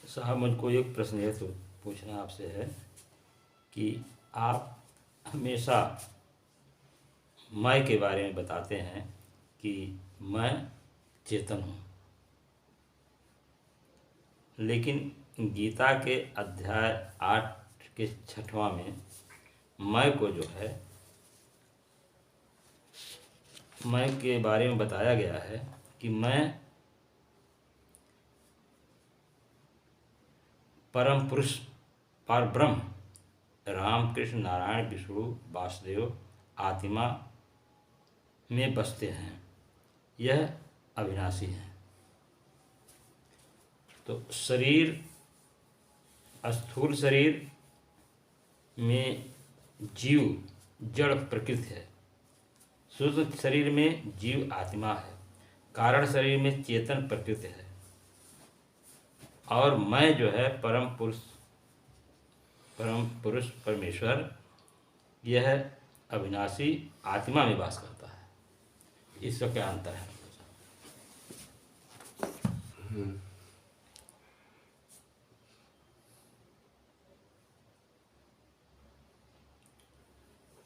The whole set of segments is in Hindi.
साहब, मुझको एक प्रश्न है तो पूछना आपसे है कि आप हमेशा मैं के बारे में बताते हैं कि मैं चेतन हूँ, लेकिन गीता के अध्याय 8 के 6वां में मैं को जो है, मैं के बारे में बताया गया है कि मैं परम पुरुष परब्रह्म राम कृष्ण नारायण विष्णु वासुदेव आत्मा में बसते हैं, यह अविनाशी है। तो शरीर, स्थूल शरीर में जीव जड़ प्रकृति है, सूक्ष्म शरीर में जीव आत्मा है, कारण शरीर में चेतन प्रकृति है, और मैं जो है परम पुरुष परमेश्वर, यह अविनाशी आत्मा में वास करता है। इसका क्या अंतर है?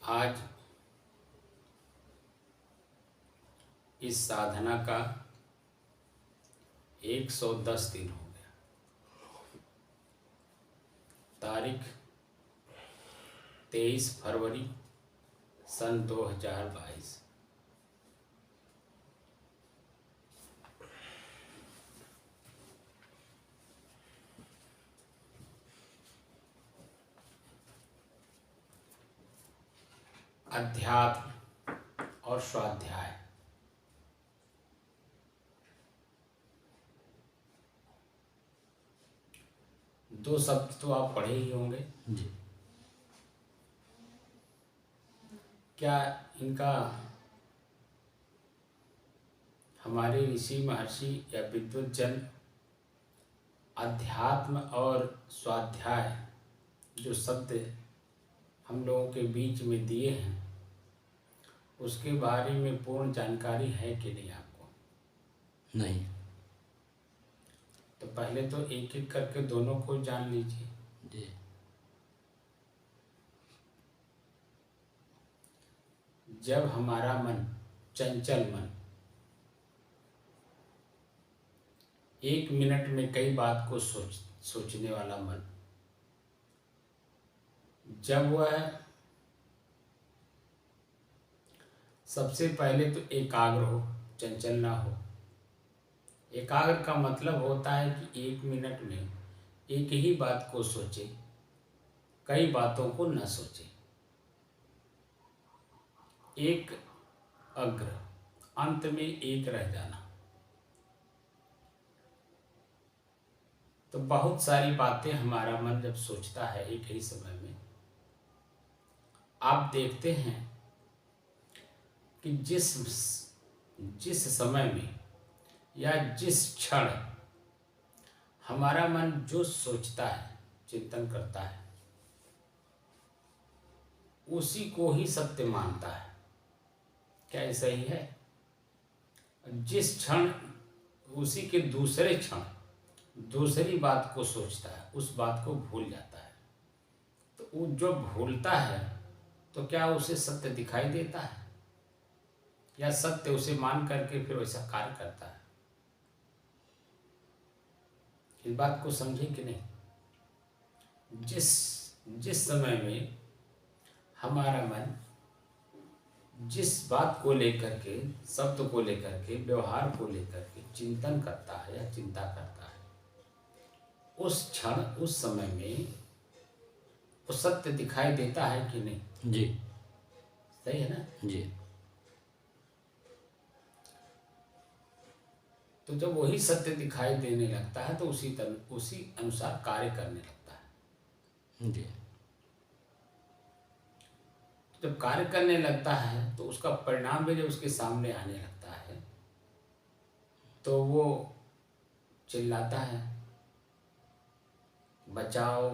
आज इस साधना का 110 दिन हो गया। तारीख 23 फरवरी सन 2022। अध्यात्म और स्वाध्याय, दो शब्द तो आप पढ़े ही होंगे जी। क्या इनका हमारे ऋषि महर्षि या विद्वत जन अध्यात्म और स्वाध्याय जो शब्द हम लोगों के बीच में दिए हैं, उसके बारे में पूर्ण जानकारी है कि नहीं आपको? नहीं। तो पहले तो एक एक करके दोनों को जान लीजिए। जी। जब हमारा मन, चंचल मन, 1 मिनट में कई बात को सोचने वाला मन, जब वह सबसे पहले तो एकाग्र हो, चंचल ना हो। एकाग्र का मतलब होता है कि 1 मिनट में एक ही बात को सोचे, कई बातों को न सोचे। एक अग्र, अंत में एक रह जाना। तो बहुत सारी बातें हमारा मन जब सोचता है एक ही समय में, आप देखते हैं कि जिस समय में या जिस क्षण हमारा मन जो सोचता है, चिंतन करता है, उसी को ही सत्य मानता है। क्या ऐसा ही है? जिस क्षण उसी के दूसरे क्षण दूसरी बात को सोचता है, उस बात को भूल जाता है। तो वो जो भूलता है, तो क्या उसे सत्य दिखाई देता है, या सत्य उसे मान करके फिर वैसा कार्य करता है? इस बात को समझे कि नहीं? जिस समय में हमारा मन जिस बात को लेकर के, शब्द को लेकर के, व्यवहार को लेकर के चिंतन करता है या चिंता करता है, उस क्षण, उस समय में वो सत्य दिखाई देता है कि नहीं? जी। सही है ना? जी। तो जब वही सत्य दिखाई देने लगता है तो उसी अनुसार कार्य करने लगता है। जी। जब कार्य करने लगता है तो उसका परिणाम भी जब उसके सामने आने लगता है तो वो चिल्लाता है, बचाओ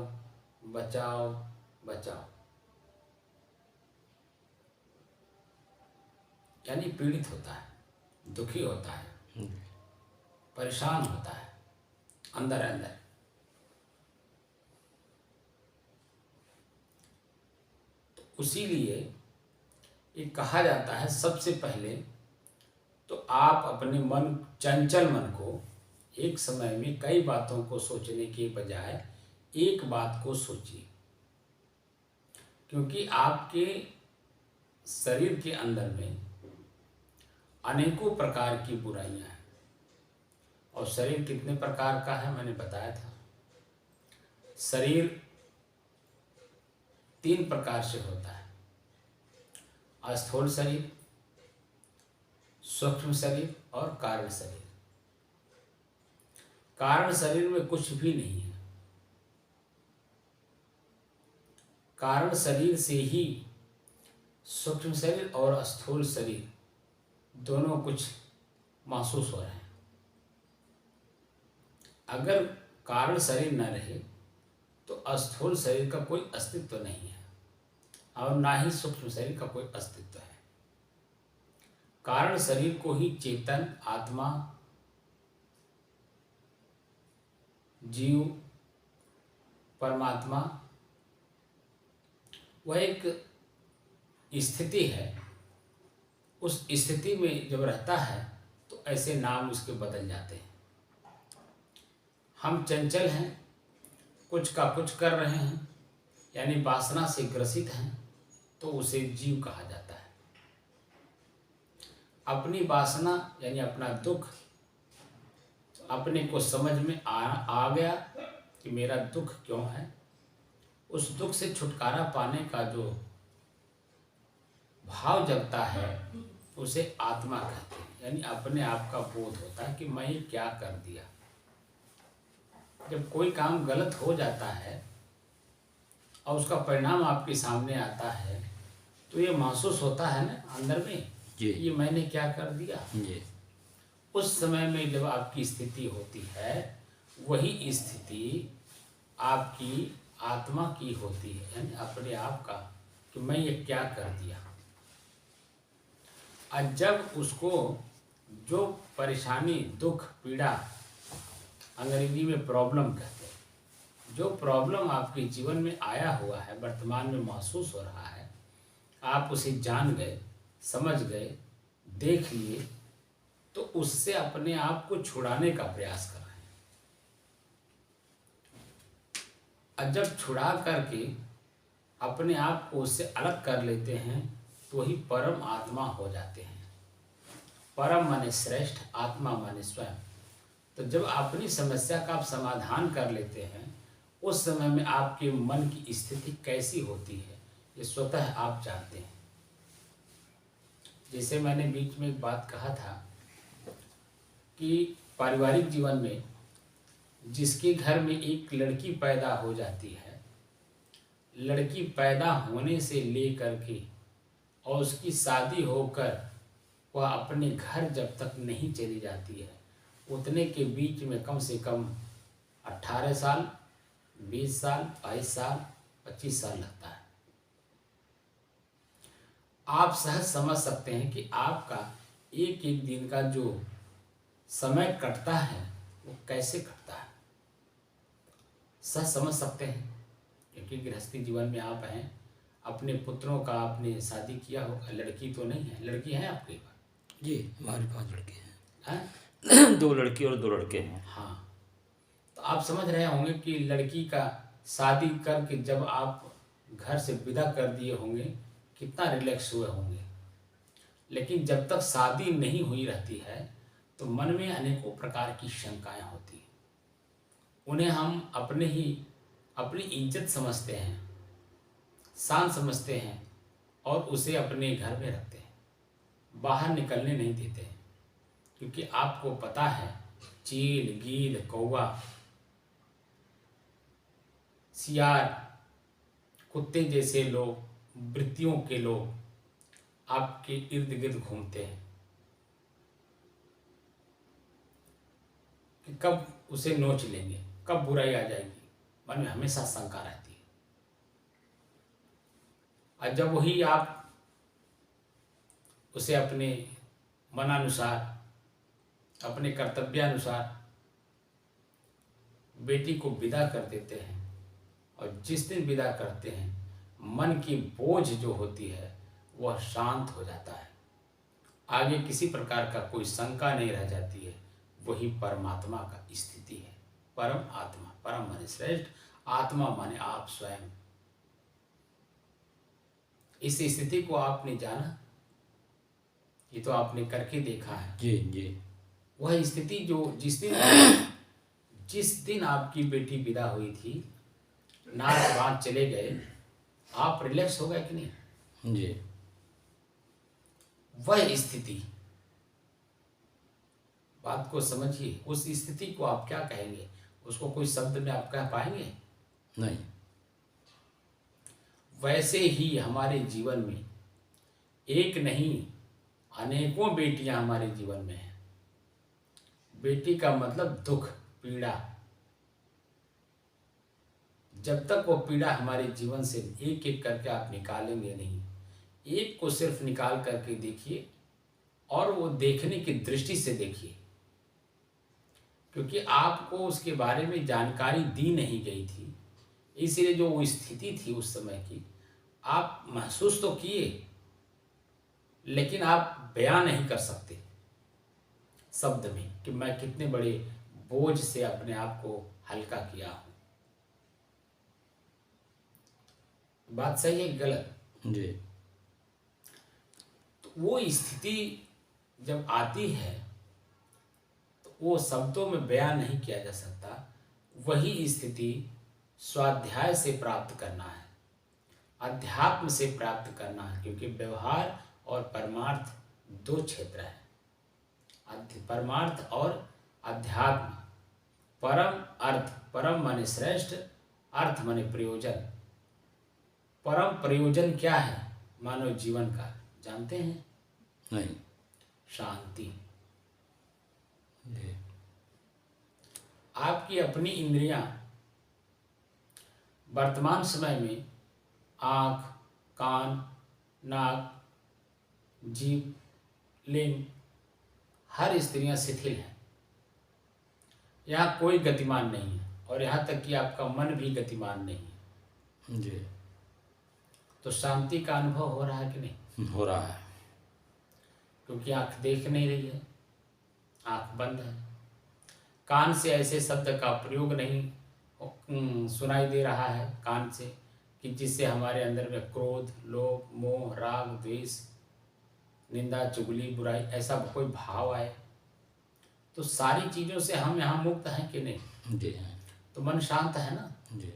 बचाओ बचाओ, यानी पीड़ित होता है। दुखी होता है, परेशान होता है अंदर अंदर। तो उसीलिए ये कहा जाता है सबसे पहले तो आप अपने मन, चंचल मन को एक समय में कई बातों को सोचने के बजाय एक बात को सोचिए, क्योंकि आपके शरीर के अंदर में अनेकों प्रकार की बुराइयां हैं। और शरीर कितने प्रकार का है मैंने बताया था। शरीर 3 प्रकार से होता है: स्थूल शरीर, सूक्ष्म शरीर और कारण शरीर। कारण शरीर में कुछ भी नहीं है। कारण शरीर से ही सूक्ष्म शरीर और स्थूल शरीर दोनों कुछ महसूस हो रहे हैं। अगर कारण शरीर न रहे तो स्थूल शरीर का कोई अस्तित्व नहीं है और ना ही सूक्ष्म शरीर का कोई अस्तित्व है। कारण शरीर को ही चेतन, आत्मा, जीव, परमात्मा, वह एक स्थिति है। उस स्थिति में जब रहता है तो ऐसे नाम उसके बदल जाते हैं। हम चंचल हैं, कुछ का कुछ कर रहे हैं, यानी वासना से ग्रसित हैं, तो उसे जीव कहा जाता है। अपनी वासना यानी अपना दुख अपने को समझ में आ गया कि मेरा दुख क्यों है, उस दुख से छुटकारा पाने का जो भाव जगता है उसे आत्मा कहते हैं। यानी अपने आप का बोध होता है कि मैं ये क्या कर दिया। जब कोई काम गलत हो जाता है और उसका परिणाम आपके सामने आता है तो ये महसूस होता है ना अंदर में जी। ये मैंने क्या कर दिया जी। उस समय में जब आपकी स्थिति होती है वही स्थिति आपकी आत्मा की होती है, यानी अपने आप का कि मैं ये क्या कर दिया। और जब उसको जो परेशानी, दुख, पीड़ा, अंग्रेजी में प्रॉब्लम कहते हैं, जो प्रॉब्लम आपके जीवन में आया हुआ है, वर्तमान में महसूस हो रहा है, आप उसे जान गए, समझ गए, देख लिए, तो उससे अपने आप को छुड़ाने का प्रयास कर रहे हैं। और जब छुड़ा करके अपने आप को उससे अलग कर लेते हैं तो वही परम आत्मा हो जाते हैं। परम माने श्रेष्ठ, आत्मा माने स्वयं। तो जब अपनी समस्या का आप समाधान कर लेते हैं उस समय में आपके मन की स्थिति कैसी होती है ये स्वतः आप जानते हैं। जैसे मैंने बीच में एक बात कहा था कि पारिवारिक जीवन में जिसके घर में एक लड़की पैदा हो जाती है, लड़की पैदा होने से लेकर के और उसकी शादी होकर वह अपने घर जब तक नहीं चली जाती है उतने के बीच में कम से कम 18 साल, 20 साल, 22 साल, 25 साल लगता है। आप सहज समझ सकते हैं कि आपका एक एक दिन का जो समय कटता है वो कैसे कटता है। सहज समझ सकते हैं क्योंकि गृहस्थी जीवन में आप हैं, अपने पुत्रों का आपने शादी किया हो। लड़की तो नहीं है, लड़की है आपके पास? जी, हमारे पास लड़के हैं। हैं? 2 लड़की और 2 लड़के हैं। हाँ, तो आप समझ रहे होंगे कि लड़की का शादी करके जब आप घर से विदा कर दिए होंगे कितना रिलैक्स हुए होंगे। लेकिन जब तक शादी नहीं हुई रहती है तो मन में अनेकों प्रकार की शंकाएं होती हैं। उन्हें हम अपनी इज्जत समझते हैं, शान समझते हैं और उसे अपने घर में रखते हैं, बाहर निकलने नहीं देते हैं। क्योंकि आपको पता है चील, गीद, कौवा, सियार, कुत्ते जैसे लोग, वृत्तियों के लोग आपके इर्द गिर्द घूमते हैं कि कब उसे नोच लेंगे, कब बुराई आ जाएगी। मन में हमेशा शंका रहती है। और जब वही आप उसे अपने मनानुसार अपने कर्तव्यानुसार बेटी को विदा कर देते हैं, और जिस दिन विदा करते हैं मन की बोझ जो होती है वह शांत हो जाता है। आगे किसी प्रकार का कोई शंका नहीं रह जाती है। वही परमात्मा का स्थिति है। परम आत्मा, परम माने श्रेष्ठ, आत्मा माने आप स्वयं। इस स्थिति को आपने जाना, ये तो आपने करके देखा है। जी जी। वह स्थिति जो जिस दिन आपकी बेटी विदा हुई थी, नाच बात चले गए, आप रिलैक्स हो गए कि नहीं? जी। वह स्थिति, बात को समझिए, उस स्थिति को आप क्या कहेंगे? उसको कोई शब्द में आप कह पाएंगे? नहीं। वैसे ही हमारे जीवन में एक नहीं अनेकों बेटियां हमारे जीवन में हैं। बेटी का मतलब दुख, पीड़ा। जब तक वो पीड़ा हमारे जीवन से एक एक करके आप निकालेंगे नहीं, एक को सिर्फ निकाल करके देखिए, और वो देखने की दृष्टि से देखिए, क्योंकि आपको उसके बारे में जानकारी दी नहीं गई थी, इसलिए जो वो स्थिति थी उस समय की, आप महसूस तो किए, लेकिन आप बयान नहीं कर सकते शब्द में कि मैं कितने बड़े बोझ से अपने आप को हल्का किया हूं। बात सही है गलत? जी। तो वो स्थिति जब आती है तो वो शब्दों में बयान नहीं किया जा सकता। वही स्थिति स्वाध्याय से प्राप्त करना है, अध्यात्म से प्राप्त करना है, क्योंकि व्यवहार और परमार्थ दो क्षेत्र हैं, परमार्थ और अध्यात्म। परम अर्थ, परम माने श्रेष्ठ, अर्थ माने प्रयोजन। परम प्रयोजन क्या है मानव जीवन का, जानते हैं? नहीं। शांति। जी। आपकी अपनी इंद्रियां वर्तमान समय में आँख, कान, नाक, जीभ, लिंग, हर इंद्रियां शिथिल हैं। यहाँ कोई गतिमान नहीं है, और यहाँ तक कि आपका मन भी गतिमान नहीं है। जी। तो शांति का अनुभव हो रहा है कि नहीं? हो रहा है। क्योंकि आँख देख नहीं रही है, आँख बंद है। कान से ऐसे शब्द का प्रयोग नहीं सुनाई दे रहा है कान से कि जिससे हमारे अंदर में क्रोध, लोभ, मोह, राग, द्वेष, निंदा, चुगली, बुराई ऐसा कोई भाव आए। तो सारी चीज़ों से हम यहाँ मुक्त हैं कि नहीं? जी। तो मन शांत है ना। जी।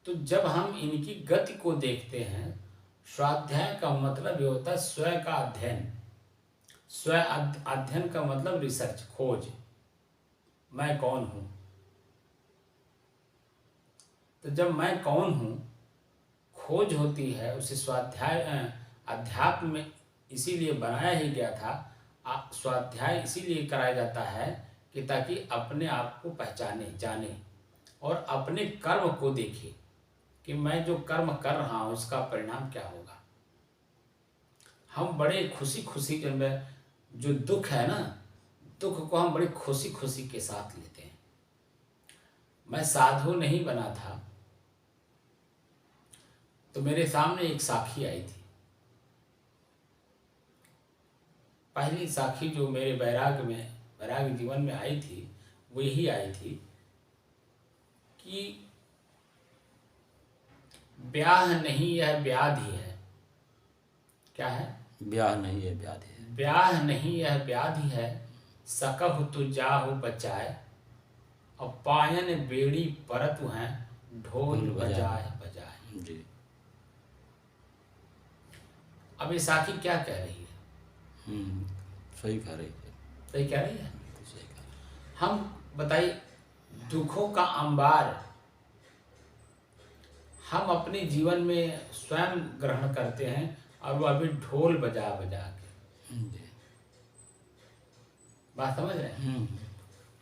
तो जब हम इनकी गति को देखते हैं, स्वाध्याय का मतलब ये होता है स्वयं का अध्ययन। स्वयं अध्ययन का मतलब रिसर्च, खोज, मैं कौन हूँ। तो जब मैं कौन हूँ खोज होती है, उसे स्वाध्याय अध्यात्म में इसीलिए बनाया ही गया था। स्वाध्याय इसीलिए कराया जाता है कि ताकि अपने आप को पहचाने, जाने, और अपने कर्म को देखे कि मैं जो कर्म कर रहा हूँ उसका परिणाम क्या होगा। हम बड़े खुशी खुशी, जब जो दुख है ना, दुख को हम बड़ी खुशी खुशी के साथ लेते हैं। मैं साधु नहीं बना था तो मेरे सामने एक साखी आई थी। पहली साखी जो मेरे वैराग्य जीवन में आई थी, वो यही आई थी कि ब्याह नहीं, यह व्याधि है। क्या है? ब्याह नहीं है, व्याधि है। ब्याह नहीं, यह व्याधि है, सकहु तु जाहु बचाए, और पायन बेड़ी परतु हैं, ढोल बजाए बजाए। जी। अब ये साखी क्या कह रही है? सही कह रही है। सही कह रही है। सही कह रही है। हम बताइए, दुखों का अंबार हम अपने जीवन में स्वयं ग्रहण करते हैं, और वो अभी ढोल बजा बजा के। जी। बात समझ रहे हैं?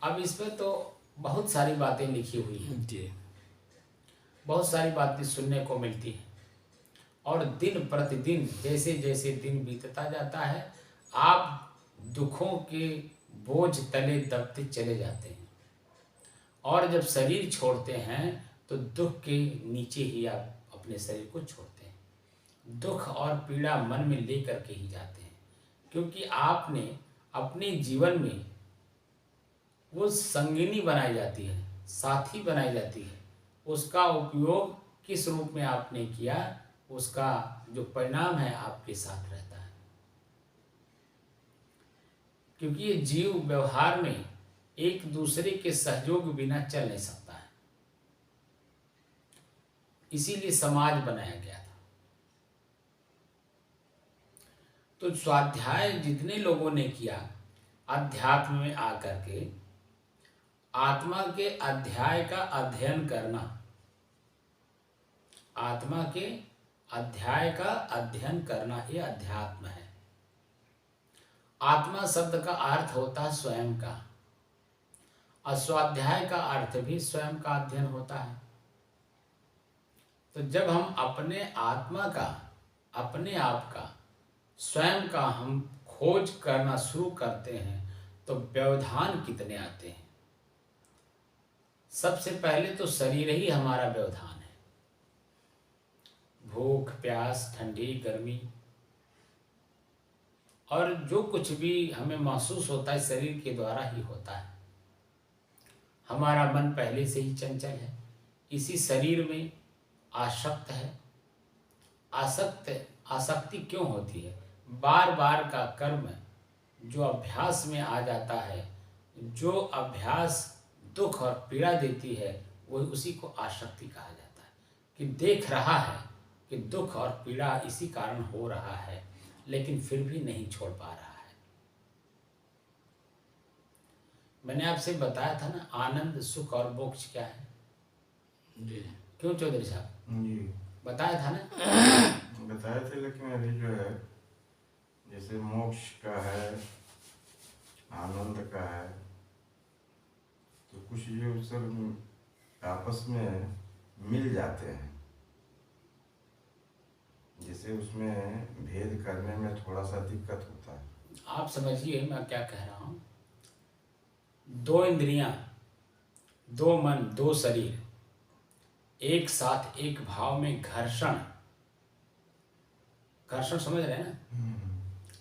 अब इसमें तो बहुत सारी बातें लिखी हुई हैं। जी। बहुत सारी बातें सुनने को मिलती हैं, और दिन प्रतिदिन जैसे जैसे दिन बीतता जाता है, आप दुखों के बोझ तले दबते चले जाते हैं, और जब शरीर छोड़ते हैं तो दुख के नीचे ही आप अपने शरीर को छोड़ते हैं। दुख और पीड़ा मन में लेकर के ही जाते हैं, क्योंकि आपने अपने जीवन में वो संगिनी बनाई जाती है, साथी बनाई जाती है। उसका उपयोग किस रूप में आपने किया, उसका जो परिणाम है आपके साथ रहता है। क्योंकि ये जीव व्यवहार में एक दूसरे के सहयोग बिना चल नहीं सकता है, इसीलिए समाज बनाया गया था। तो स्वाध्याय जितने लोगों ने किया, अध्यात्म में आकर के आत्मा के अध्याय का अध्ययन करना, आत्मा के अध्याय का अध्ययन करना, ये अध्यात्म है। आत्मा शब्द का अर्थ होता है स्वयं का, और स्वाध्याय का अर्थ भी स्वयं का अध्ययन होता है। तो जब हम अपने आत्मा का, अपने आप का, स्वयं का हम खोज करना शुरू करते हैं तो व्यवधान कितने आते हैं। सबसे पहले तो शरीर ही हमारा व्यवधान है। भूख, प्यास, ठंडी, गर्मी और जो कुछ भी हमें महसूस होता है शरीर के द्वारा ही होता है। हमारा मन पहले से ही चंचल है, इसी शरीर में आसक्त है। आसक्ति क्यों होती है? बार बार का कर्म जो अभ्यास में आ जाता है, जो अभ्यास दुख और पीड़ा देती है, वो उसी को आसक्ति कहा जाता है। कि देख रहा है कि दुख और पीड़ा इसी कारण हो रहा है, लेकिन फिर भी नहीं छोड़ पा रहा है। मैंने आपसे बताया था ना, आनंद, सुख और मोक्ष क्या है। जी क्यों चौधरी साहब? जी बताया था ना? बताए थे, लेकिन अभी जो है जैसे मोक्ष का है, आनंद का है, तो कुछ जो सब आपस में मिल जाते हैं, जिसे उसमें भेद करने में थोड़ा सा दिक्कत होता है। आप समझिए मैं क्या कह रहा हूँ। दो इंद्रियां, दो मन, दो शरीर एक साथ एक भाव में घर्षण समझ रहे हैं ना?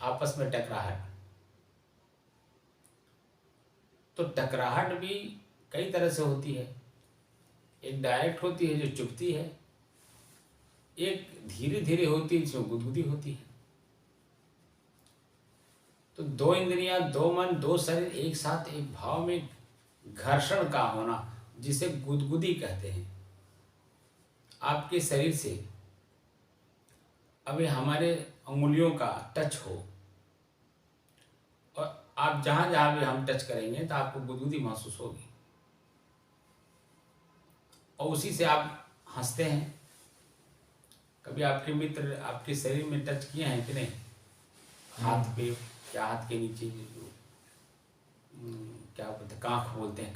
आपस में टकराहट। तो टकराहट भी कई तरह से होती है। एक डायरेक्ट होती है जो चुभती है, एक धीरे धीरे होती है जो गुदगुदी होती है। तो दो इंद्रियां, दो मन, दो शरीर एक साथ एक भाव में घर्षण का होना, जिसे गुदगुदी कहते हैं। आपके शरीर से अभी हमारे अंगुलियों का टच हो, और आप जहां जहां भी हम टच करेंगे तो आपको गुदगुदी महसूस होगी, और उसी से आप हंसते हैं। कभी आपके मित्र आपके शरीर में टच किए हैं कि नहीं? हाथ पे, क्या हाथ के नीचे जो क्या बोलते हैं, कांख बोलते हैं,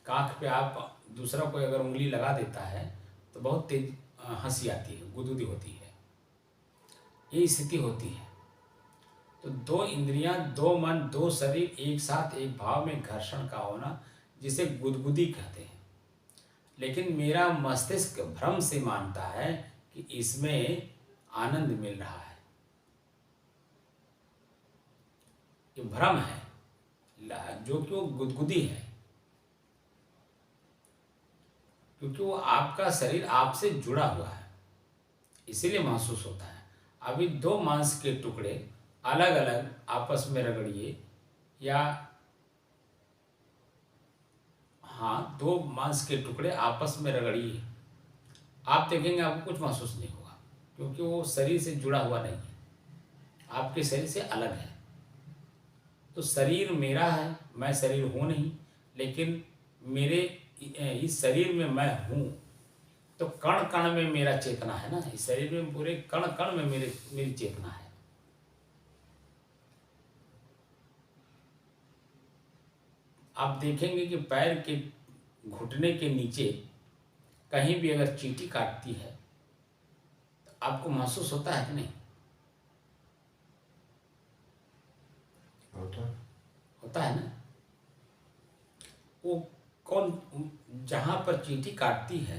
कांख पे आप दूसरा कोई अगर उंगली लगा देता है तो बहुत तेज हंसी आती है, गुदगुदी होती है। ये स्थिति होती है। तो दो इंद्रियां, दो मन, दो शरीर एक साथ एक भाव में घर्षण का होना, जिसे गुदगुदी कहते हैं। लेकिन मेरा मस्तिष्क भ्रम से मानता है कि इसमें आनंद मिल रहा है। ये भ्रम है, जो कि वो गुदगुदी है, क्योंकि वो आपका शरीर आपसे जुड़ा हुआ है, इसीलिए महसूस होता है। अभी दो मांस के टुकड़े अलग अलग आपस में रगड़िए, या हाँ, दो मांस के टुकड़े आपस में रगड़िए, आप देखेंगे आपको कुछ महसूस नहीं होगा, क्योंकि वो शरीर से जुड़ा हुआ नहीं है, आपके शरीर से अलग है। तो शरीर मेरा है, मैं शरीर हूँ नहीं, लेकिन मेरे इस शरीर में मैं हूँ। तो कण कण में मेरा चेतना है ना, इस शरीर में पूरे कण कण में मेरी चेतना है। आप देखेंगे कि पैर के घुटने के नीचे कहीं भी अगर चींटी काटती है तो आपको महसूस होता है कि नहीं? होता होता है ना, वो कौन जहाँ पर चींटी काटती है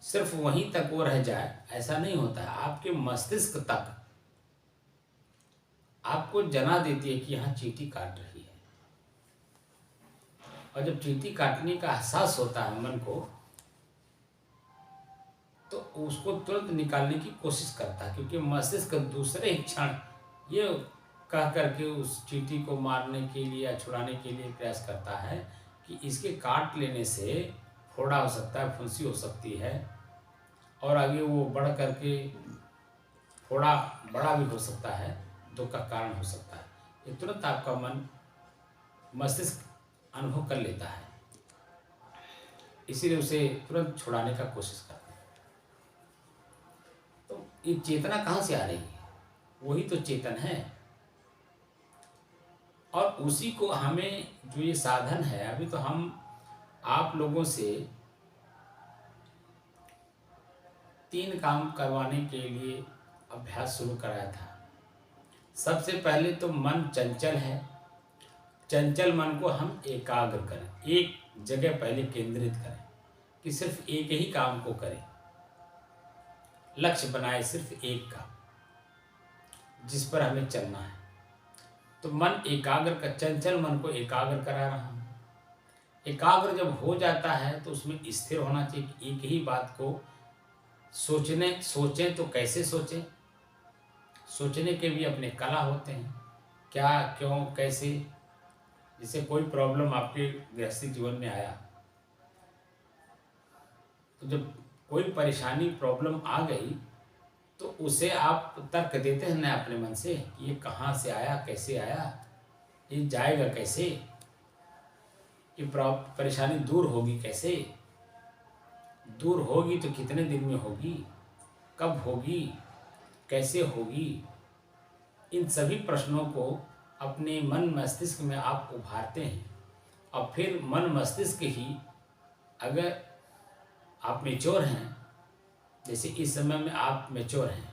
सिर्फ वहीं तक वो रह जाए ऐसा नहीं होता है। आपके मस्तिष्क तक आपको जना देती है कि यहाँ चींटी काट रही है। और जब चींटी काटने का एहसास होता है मन को, तो उसको तुरंत निकालने की कोशिश करता है, क्योंकि मस्तिष्क दूसरे ही क्षण ये कह करके उस चींटी को मारने के लिए या छुड़ाने के लिए प्रयास करता है कि इसके काट लेने से फोड़ा हो सकता है, फुंसी हो सकती है, और आगे वो बढ़ करके फोड़ा बड़ा भी हो सकता है, दुख का कारण हो सकता है। ये तुरंत आपका मन मस्तिष्क अनुभव कर लेता है, इसीलिए उसे तुरंत छुड़ाने का कोशिश करता है। तो ये चेतना कहाँ से आ रही है? वही तो चेतन है। और उसी को हमें, जो ये साधन है, अभी तो हम आप लोगों से 3 काम करवाने के लिए अभ्यास शुरू कराया था। सबसे पहले तो मन चंचल है, चंचल मन को हम एकाग्र करें, एक जगह पहले केंद्रित करें कि सिर्फ एक ही काम को करें, लक्ष्य बनाए सिर्फ एक का जिस पर हमें चलना है। तो मन एकाग्र का, चंचल मन को एकाग्र करा रहा हूँ। एकाग्र जब हो जाता है तो उसमें स्थिर होना चाहिए कि एक ही बात को सोचें तो कैसे सोचें। सोचने के भी अपने कला होते हैं, क्या, क्यों, कैसे। जैसे कोई प्रॉब्लम आपके गृहस्थी जीवन में आया, तो जब कोई परेशानी प्रॉब्लम आ गई तो उसे आप तर्क देते हैं ना अपने मन से कि ये कहाँ से आया, कैसे आया, ये जाएगा कैसे, ये परेशानी दूर होगी कैसे, दूर होगी तो कितने दिन में होगी, कब होगी, कैसे होगी। इन सभी प्रश्नों को अपने मन मस्तिष्क में आप उभारते हैं। और फिर मन मस्तिष्क ही, अगर आप मैच्योर हैं, जैसे इस समय में आप मैच्योर हैं,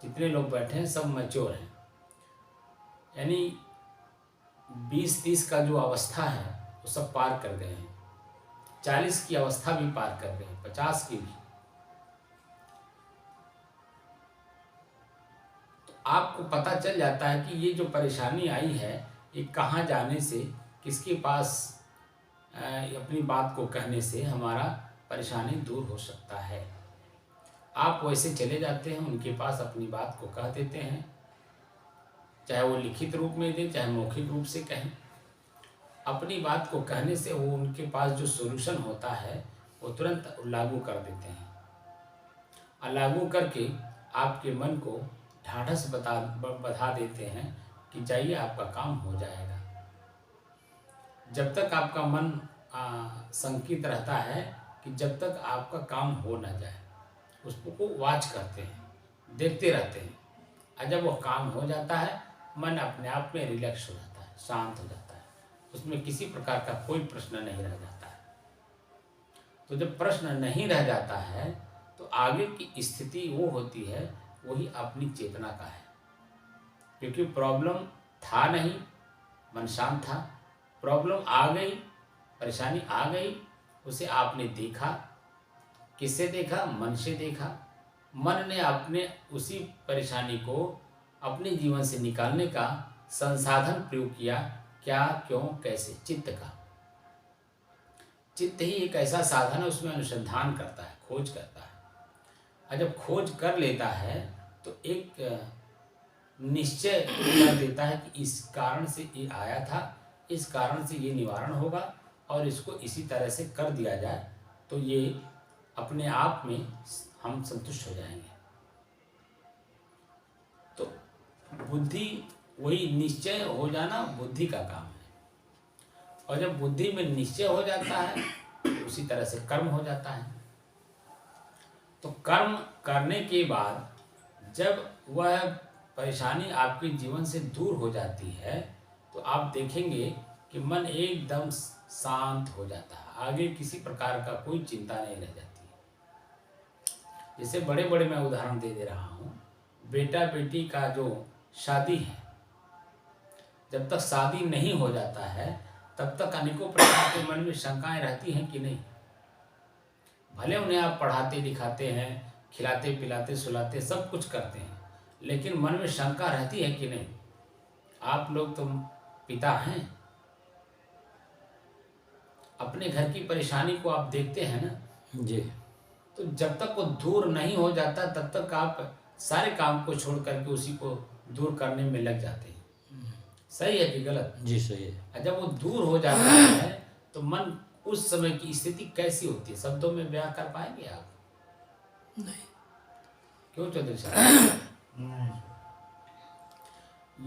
जितने लोग बैठे हैं सब मैच्योर हैं, यानी 20-30 का जो अवस्था है वो सब पार कर गए हैं, 40 की अवस्था भी पार कर गए हैं, 50 की भी। तो आपको पता चल जाता है कि ये जो परेशानी आई है ये कहाँ जाने से, किसके पास अपनी बात को कहने से हमारा परेशानी दूर हो सकता है। आप वैसे चले जाते हैं, उनके पास अपनी बात को कह देते हैं, चाहे वो लिखित रूप में दें चाहे मौखिक रूप से कहें। अपनी बात को कहने से वो उनके पास जो सॉल्यूशन होता है वो तुरंत लागू कर देते हैं, और लागू करके आपके मन को ढाढ़स बधा देते हैं कि जाइए आपका काम हो जाएगा। जब तक आपका मन संकित रहता है कि जब तक आपका काम हो ना जाए, उसको वॉच करते हैं, देखते रहते हैं, और जब वो काम हो जाता है मन अपने आप में रिलैक्स हो जाता है, शांत हो जाता है, उसमें किसी प्रकार का कोई प्रश्न नहीं रह जाता है। तो जब प्रश्न नहीं रह जाता है तो आगे की स्थिति वो होती है, वही अपनी चेतना का है। क्योंकि प्रॉब्लम था नहीं, मन शांत था, प्रॉब्लम आ गई, परेशानी आ गई, उसे आपने देखा। किससे देखा? मन से देखा। मन ने अपने उसी परेशानी को अपने जीवन से निकालने का संसाधन प्रयोग किया। क्या, क्यों, कैसे? चित्त का। चित्त ही एक ऐसा साधन है, उसमें अनुसंधान करता है, खोज करता है। और जब खोज कर लेता है तो एक निश्चय कर देता है कि इस कारण से ये आया था, इस कारण से ये निवारण होगा, और इसको इसी तरह से कर दिया जाए तो ये अपने आप में हम संतुष्ट हो जाएंगे। तो बुद्धि, वही निश्चय हो जाना बुद्धि का काम है। और जब बुद्धि में निश्चय हो जाता है तो उसी तरह से कर्म हो जाता है। तो कर्म करने के बाद जब वह परेशानी आपके जीवन से दूर हो जाती है तो आप देखेंगे कि मन एकदम शांत हो जाता है, आगे किसी प्रकार का कोई चिंता नहीं रह जाती है। जैसे बड़े बड़े मैं उदाहरण दे रहा हूँ, बेटा बेटी का जो शादी है, जब तक शादी नहीं हो जाता है तब तक अनेकों प्रकार के मन में शंकाएं रहती हैं कि नहीं। भले उन्हें आप पढ़ाते लिखाते हैं, खिलाते पिलाते सुलाते सब कुछ करते हैं, लेकिन मन में शंका रहती है कि नहीं। आप लोग तो पिता हैं, अपने घर की परेशानी को आप देखते हैं ना जी। तो जब तक वो दूर नहीं हो जाता तब तक आप सारे काम को छोड़ करके उसी को दूर करने में लग जाते हैं। सही है कि गलत? जी सही है। और जब वो दूर हो जाता है तो मन उस समय की स्थिति कैसी होती है, शब्दों में बयां कर पाएंगे आप? नहीं। क्यों चौधरी साहब? नहीं।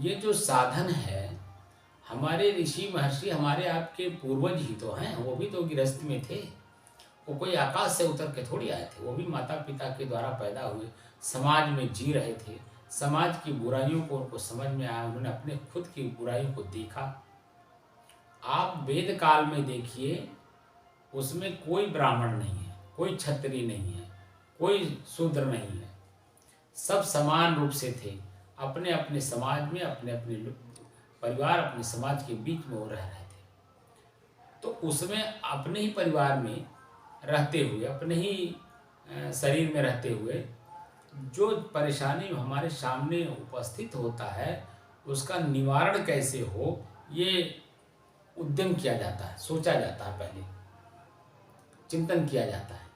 ये जो साधन है, हमारे ऋषि महर्षि हमारे आपके पूर्वज ही तो हैं, वो भी तो गृहस्थ में थे। वो कोई आकाश से उतर के थोड़ी आए थे, वो भी माता पिता के द्वारा पैदा हुए, समाज में जी रहे थे। समाज की बुराइयों को उनको समझ में आया, उन्होंने अपने खुद की बुराइयों को देखा। आप वेद काल में देखिए, उसमें कोई ब्राह्मण नहीं है, कोई क्षत्रिय नहीं है, कोई शूद्र नहीं है, सब समान रूप से थे। अपने अपने समाज में, अपने अपने परिवार, अपने समाज के बीच में वो रह रहे थे। तो उसमें अपने ही परिवार में रहते हुए, अपने ही शरीर में रहते हुए जो परेशानी हमारे सामने उपस्थित होता है उसका निवारण कैसे हो, ये उद्यम किया जाता है, सोचा जाता है, पहले चिंतन किया जाता है।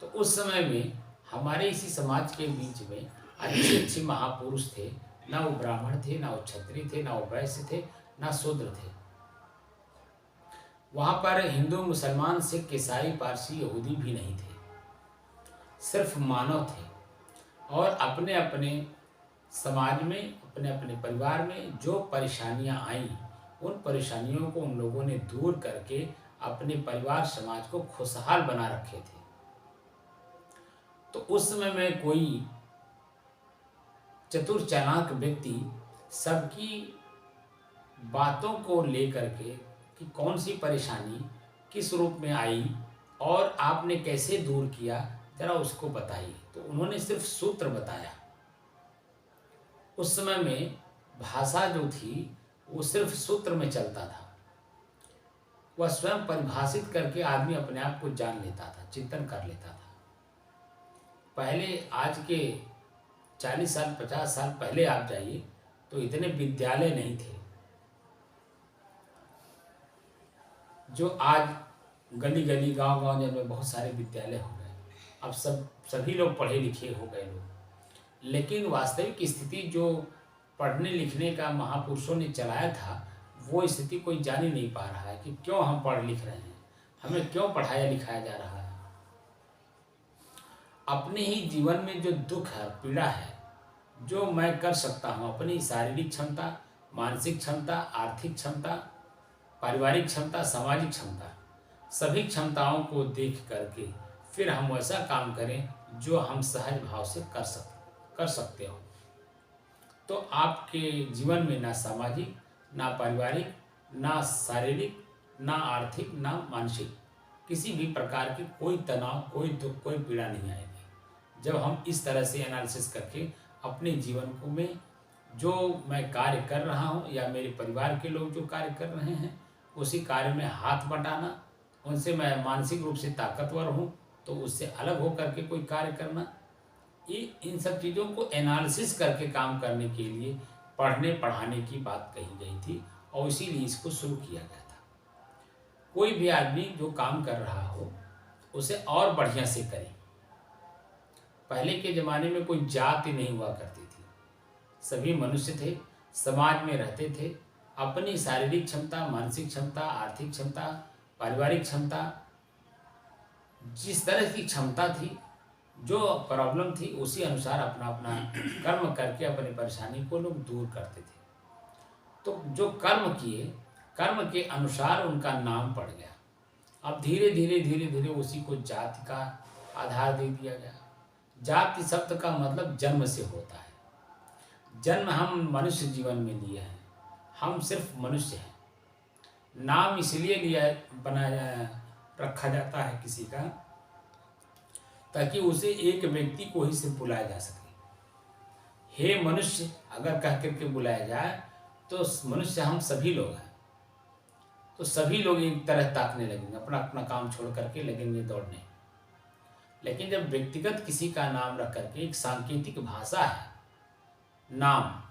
तो उस समय में हमारे इसी समाज के बीच में अच्छे अच्छे महापुरुष थे। ना वो ब्राह्मण थे, ना वो क्षत्रिय थे, ना वो वैश्य थे, ना शूद्र थे। वहाँ पर हिंदू, मुसलमान, सिख, ईसाई, पारसी, यहूदी भी नहीं थे, सिर्फ मानव थे। और अपने अपने समाज में, अपने अपने परिवार में जो परेशानियां आईं, उन परेशानियों को उन लोगों ने दूर करके अपने परिवार समाज को खुशहाल बना रखे थे। तो उस समय में कोई चतुर चालाक व्यक्ति सबकी बातों को लेकर के कि कौन सी परेशानी किस रूप में आई और आपने कैसे दूर किया, जरा उसको बताइए। तो उन्होंने सिर्फ सूत्र बताया। उस समय में भाषा जो थी वो सिर्फ सूत्र में चलता था। वह स्वयं परिभाषित करके आदमी अपने आप को जान लेता था, चिंतन कर लेता था। पहले, आज के 40 साल 50 साल पहले आप जाइए तो इतने विद्यालय नहीं थे जो आज गली गली, गांव गांव जिनमें बहुत सारे विद्यालय हो गए। अब सभी लोग पढ़े लिखे हो गए लोग, लेकिन वास्तविक स्थिति जो पढ़ने लिखने का महापुरुषों ने चलाया था, वो स्थिति कोई जान ही नहीं पा रहा है कि क्यों हम पढ़ लिख रहे हैं, हमें क्यों पढ़ाया लिखाया जा रहा है। अपने ही जीवन में जो दुख है, पीड़ा है, जो मैं कर सकता हूँ, अपनी शारीरिक क्षमता, मानसिक क्षमता, आर्थिक क्षमता, पारिवारिक क्षमता, सामाजिक क्षमता, सभी क्षमताओं को देख करके फिर हम वैसा काम करें जो हम सहज भाव से कर सकते हो। तो आपके जीवन में ना सामाजिक, ना पारिवारिक, ना शारीरिक, ना आर्थिक, ना मानसिक किसी भी प्रकार की कोई तनाव, कोई दुख, कोई पीड़ा नहीं आएगी। जब हम इस तरह से एनालिसिस करके अपने जीवन को में जो मैं कार्य कर रहा हूँ या मेरे परिवार के लोग जो कार्य कर रहे हैं, उसी कार्य में हाथ बटाना, उनसे मैं मानसिक रूप से ताकतवर हूँ तो उससे अलग हो करके कोई कार्य करना, ये इन सब चीज़ों को एनालिसिस करके काम करने के लिए पढ़ने पढ़ाने की बात कही गई थी और इसीलिए इसको शुरू किया गया था। कोई भी आदमी जो काम कर रहा हो उसे और बढ़िया से करे। पहले के ज़माने में कोई जाति नहीं हुआ करती थी, सभी मनुष्य थे, समाज में रहते थे। अपनी शारीरिक क्षमता, मानसिक क्षमता, आर्थिक क्षमता, पारिवारिक क्षमता, जिस तरह की क्षमता थी, जो प्रॉब्लम थी, उसी अनुसार अपना अपना कर्म करके अपनी परेशानी को लोग दूर करते थे। तो जो कर्म किए, कर्म के अनुसार उनका नाम पड़ गया। अब धीरे धीरे धीरे धीरे उसी को जाति का आधार दे दिया गया। जाति शब्द का मतलब जन्म से होता है। जन्म हम मनुष्य जीवन में लिए हैं, हम सिर्फ मनुष्य हैं। नाम इसलिए लिया बनाया रखा जाता है किसी का, ताकि उसे एक व्यक्ति को ही सिर्फ बुलाया जा सके। हे मनुष्य अगर कह करके बुलाया जाए तो मनुष्य हम सभी लोग हैं, तो सभी लोग एक तरह ताकने लगेंगे, अपना अपना काम छोड़ करके लगेंगे दौड़ने। लेकिन जब व्यक्तिगत किसी का नाम रख करके, एक सांकेतिक भाषा है, नाम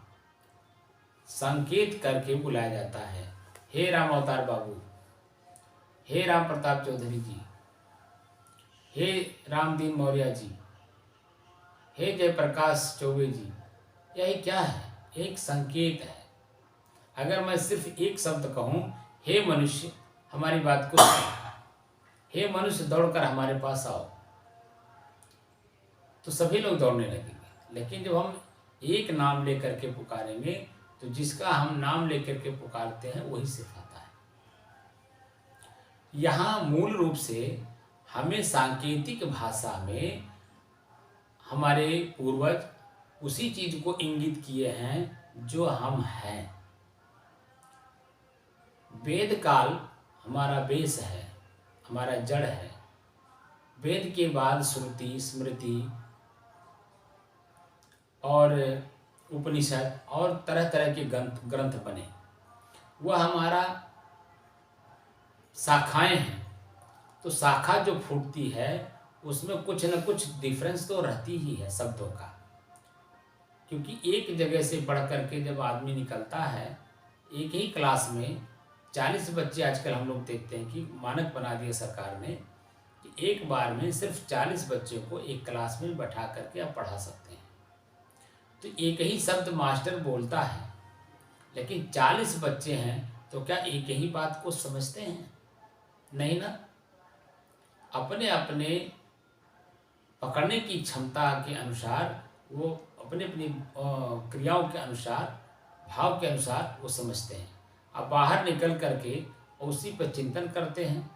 संकेत करके बुलाया जाता है। हे राम अवतार बाबू, हे राम प्रताप चौधरी जी, हे रामदीन मौर्य जी, हे जयप्रकाश चौबे जी, यही क्या है? एक संकेत है। अगर मैं सिर्फ एक शब्द कहूँ, हे मनुष्य हमारी बात को सुनो, हे मनुष्य दौड़कर हमारे पास आओ, तो सभी लोग दौड़ने लगेंगे। लेकिन जब हम एक नाम लेकर के पुकारेंगे, तो जिसका हम नाम लेकर के पुकारते हैं वही सिर्फ आता है। यहाँ मूल रूप से हमें सांकेतिक भाषा में हमारे पूर्वज उसी चीज को इंगित किए हैं जो हम हैं। वेद काल हमारा बेस है, हमारा जड़ है। वेद के बाद श्रुति, स्मृति और उपनिषद और तरह तरह के ग्रंथ बने, वह हमारा शाखाएं हैं। तो शाखा जो फूटती है उसमें कुछ न कुछ डिफरेंस तो रहती ही है शब्दों का, क्योंकि एक जगह से पढ़ करके जब आदमी निकलता है, एक ही क्लास में 40 बच्चे, आजकल हम लोग देखते हैं कि मानक बना दिया सरकार ने कि एक बार में सिर्फ 40 बच्चों को एक क्लास में बैठा करके आप पढ़ा सकते हैं। तो एक ही शब्द मास्टर बोलता है, लेकिन 40 बच्चे हैं तो क्या एक ही बात को समझते हैं? नहीं ना। अपने अपने पकड़ने की क्षमता के अनुसार, वो अपने अपनी क्रियाओं के अनुसार, भाव के अनुसार वो समझते हैं। अब बाहर निकल करके उसी पर चिंतन करते हैं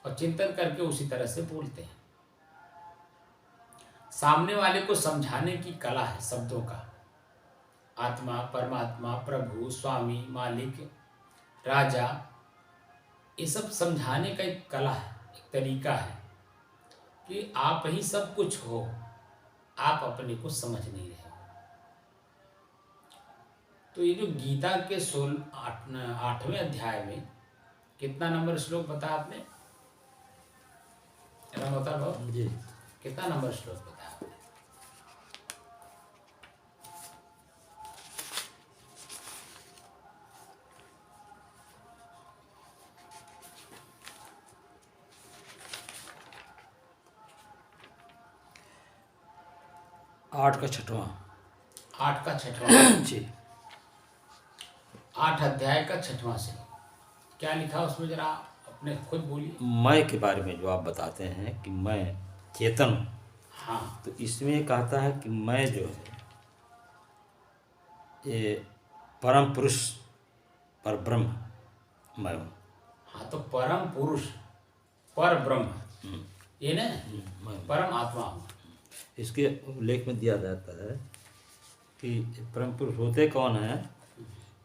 और चिंतन करके उसी तरह से बोलते हैं। सामने वाले को समझाने की कला है शब्दों का। आत्मा, परमात्मा, प्रभु, स्वामी, मालिक, राजा, ये सब समझाने का एक कला है, एक तरीका है कि आप ही सब कुछ हो, आप अपने को समझ नहीं रहे हो। तो ये जो गीता के 8वें अध्याय में कितना नंबर श्लोक बताया आपने? बता भाव जी, कितना नंबर श्लोक बताया आपने? आठ का छठवां। 8 का 6वां जी, 8 अध्याय का 6वां से क्या लिखा उसमें, जरा अपने खुद बोलिए। मैं के बारे में जो आप बताते हैं कि मैं चेतन हूँ, हाँ, तो इसमें कहता है कि मैं जो है ये परम पुरुष, पर ब्रह्म मैं हूँ। हाँ, तो परम पुरुष, पर ब्रह्म, ये ना मैं परम आत्मा हूँ। इसके उल्लेख में दिया जाता है कि परम पुरुष होते कौन हैं,